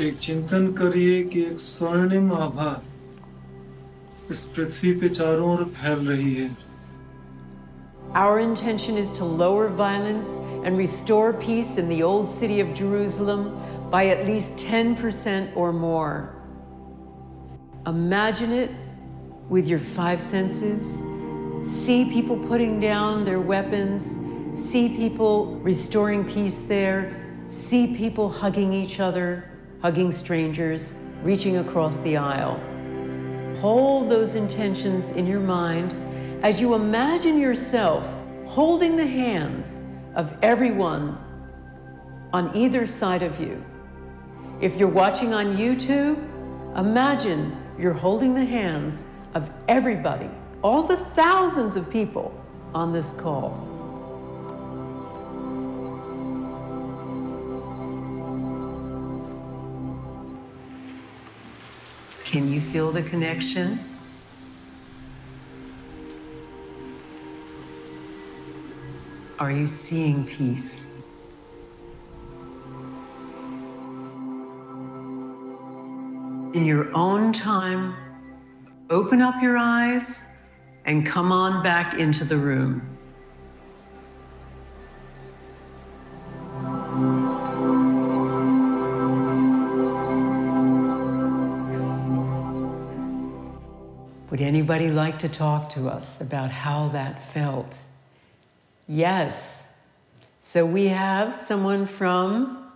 एक चिंतन करिए कि एक स्वर्णिम आभा इस पृथ्वी पे चारों ओर फैल रही है. Our intention is to lower violence and restore peace in the old city of Jerusalem by at least 10% or more. Imagine it with your 5 senses. See people putting down their weapons. See people restoring peace there. See people hugging each other, hugging strangers, reaching across the aisle. Hold those intentions in your mind as you imagine yourself holding the hands of everyone on either side of you. If you're watching on YouTube, imagine you're holding the hands of everybody, all the thousands of people on this call. Can you feel the connection? Are you seeing peace? In your own time, open up your eyes and come on back into the room. Would anybody like to talk to us about how that felt? Yes. So we have someone from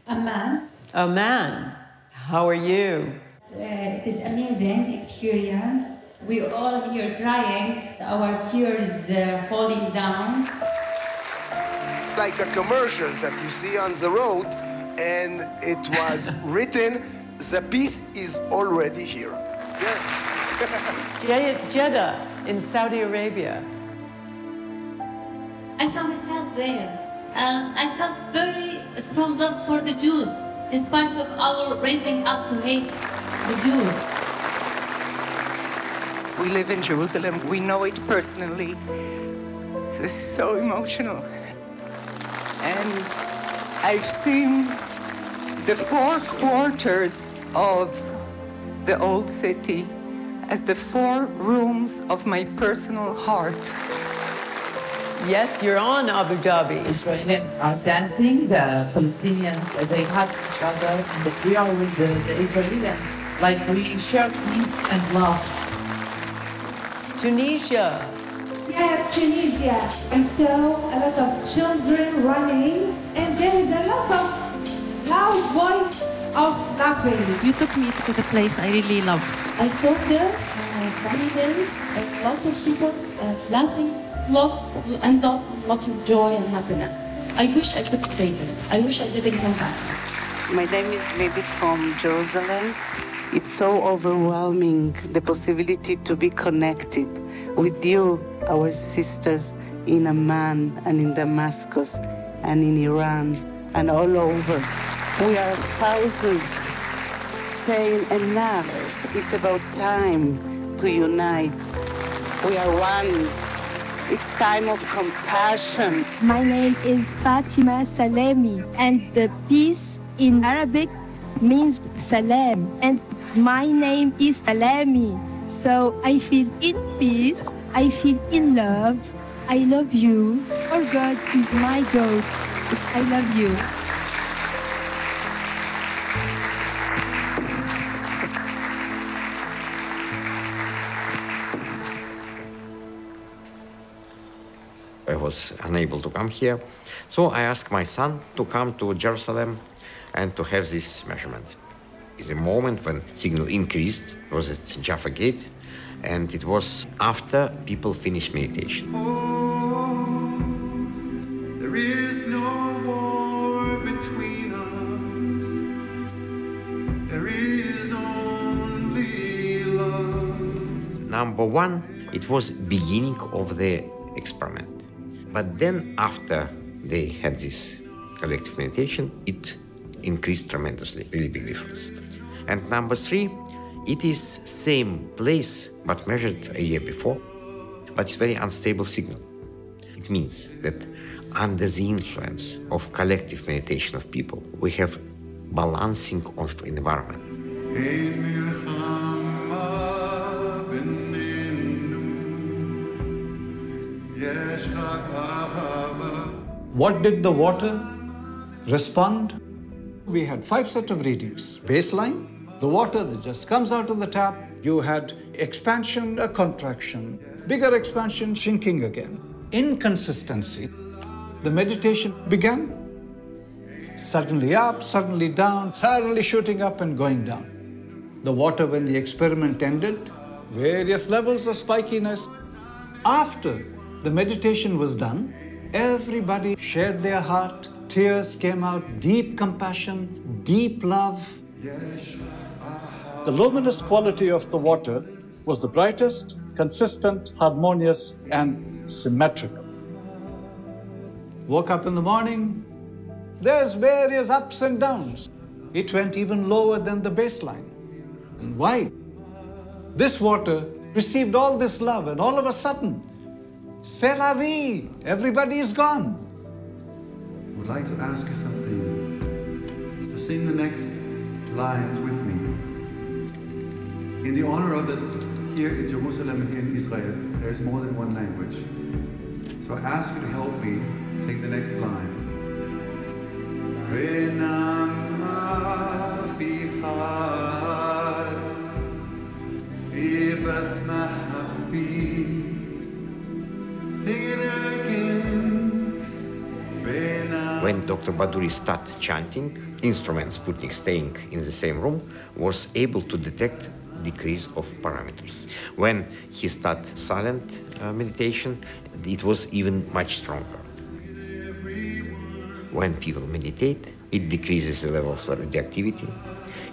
Amman. Amman. How are you? It is amazing experience. We all here crying, our tears falling down. Like a commercial that you see on the road, and it was written, the peace is already here. Yes. Jeddah in Saudi Arabia. I saw myself there. I felt very strong love for the Jews, in spite of our raising up to hate the Jews. We live in Jerusalem. We know it personally. This is so emotional. And I've seen the 4 quarters of the old city as the 4 rooms of my personal heart. Yes, you're on Abu Dhabi. Israelis are dancing, the Palestinians, they hug each other, and we are with the Israelis, like we share peace and love. Tunisia. Yes, Tunisia. I saw a lot of children running, and there is a lot of loud voice of laughing. You took me to the place I really love. I saw there families and lots of people laughing, lots of joy and happiness. I wish I could stay there. I wish I didn't come back. My name is Lady from Jerusalem. It's so overwhelming, the possibility to be connected with you, our sisters in Amman and in Damascus and in Iran and all over. We are thousands saying enough. It's about time to unite. We are one. It's time of compassion. My name is Fatima Salemi, and the peace in Arabic means salam, and my name is Salami. So I feel in peace, I feel in love, I love you, for God is my God. I love you. I was unable to come here, so I asked my son to come to Jerusalem and to have this measurement. It's a moment when signal increased. It was at Jaffa Gate, and it was after people finished meditation. There is no war between us. There is only love. Number one, it was beginning of the experiment. But then after they had this collective meditation, it increased tremendously, really big difference. And number three, it is same place, but measured a year before, but it's very unstable signal. It means that under the influence of collective meditation of people, we have balancing of environment. What did the water respond? We had 5 sets of readings. Baseline, the water that just comes out of the tap. You had expansion, a contraction, bigger expansion, shrinking again. Inconsistency. The meditation began. Suddenly up, suddenly down, suddenly shooting up and going down. The water, when the experiment ended, various levels of spikiness. After the meditation was done, everybody shared their heart. Tears came out, deep compassion, deep love. The luminous quality of the water was the brightest, consistent, harmonious, and symmetrical. Woke up in the morning, there's various ups and downs. It went even lower than the baseline. And why? This water received all this love, and all of a sudden, c'est la vie, everybody is gone. I would like to ask you something, to sing the next lines with me. In the honor of that here in Jerusalem and here in Israel, there is more than one language. So I ask you to help me sing the next lines. Sing it again. When Dr. Baduri started chanting, instruments Sputnik staying in the same room was able to detect decrease of parameters. When he started silent meditation, it was even much stronger. When people meditate, it decreases the level of radioactivity,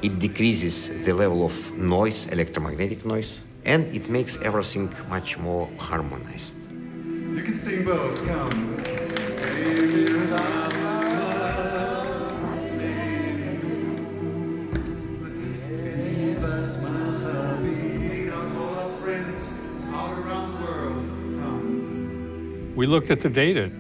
it decreases the level of noise, electromagnetic noise, and it makes everything much more harmonized. You can sing both, come. We looked at the data. It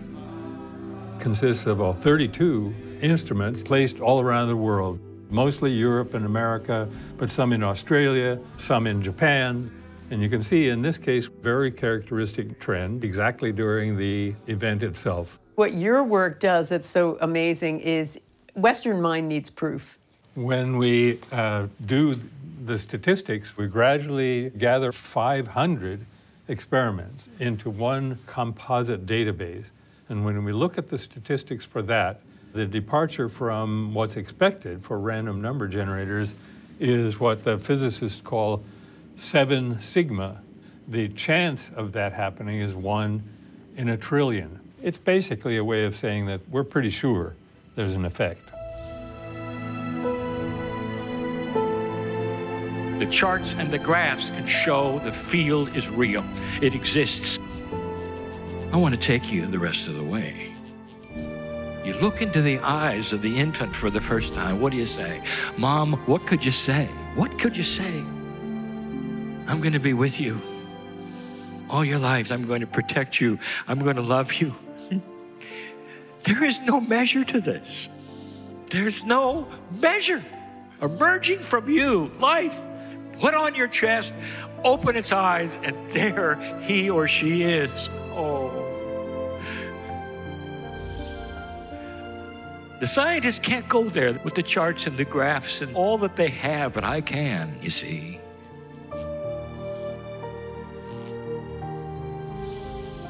consists of 32 instruments placed all around the world, mostly Europe and America, but some in Australia, some in Japan. And you can see in this case, very characteristic trend exactly during the event itself. What your work does that's so amazing is Western mind needs proof. When we do the statistics, we gradually gather 500 experiments into one composite database. And when we look at the statistics for that, the departure from what's expected for random number generators is what the physicists call 7 sigma. The chance of that happening is 1 in a trillion. It's basically a way of saying that we're pretty sure there's an effect. The charts and the graphs can show the field is real. It exists. I want to take you the rest of the way. You look into the eyes of the infant for the first time. What do you say? Mom, what could you say? What could you say? I'm going to be with you all your lives. I'm going to protect you. I'm going to love you. There is no measure to this. There's no measure. Emerging from you, life, put on your chest, open its eyes, and there he or she is. Oh. The scientists can't go there with the charts and the graphs and all that they have, but I can, you see.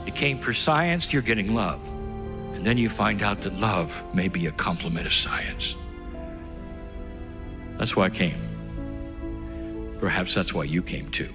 You came for science, you're getting love. And then you find out that love may be a complement of science. That's why I came. Perhaps that's why you came too.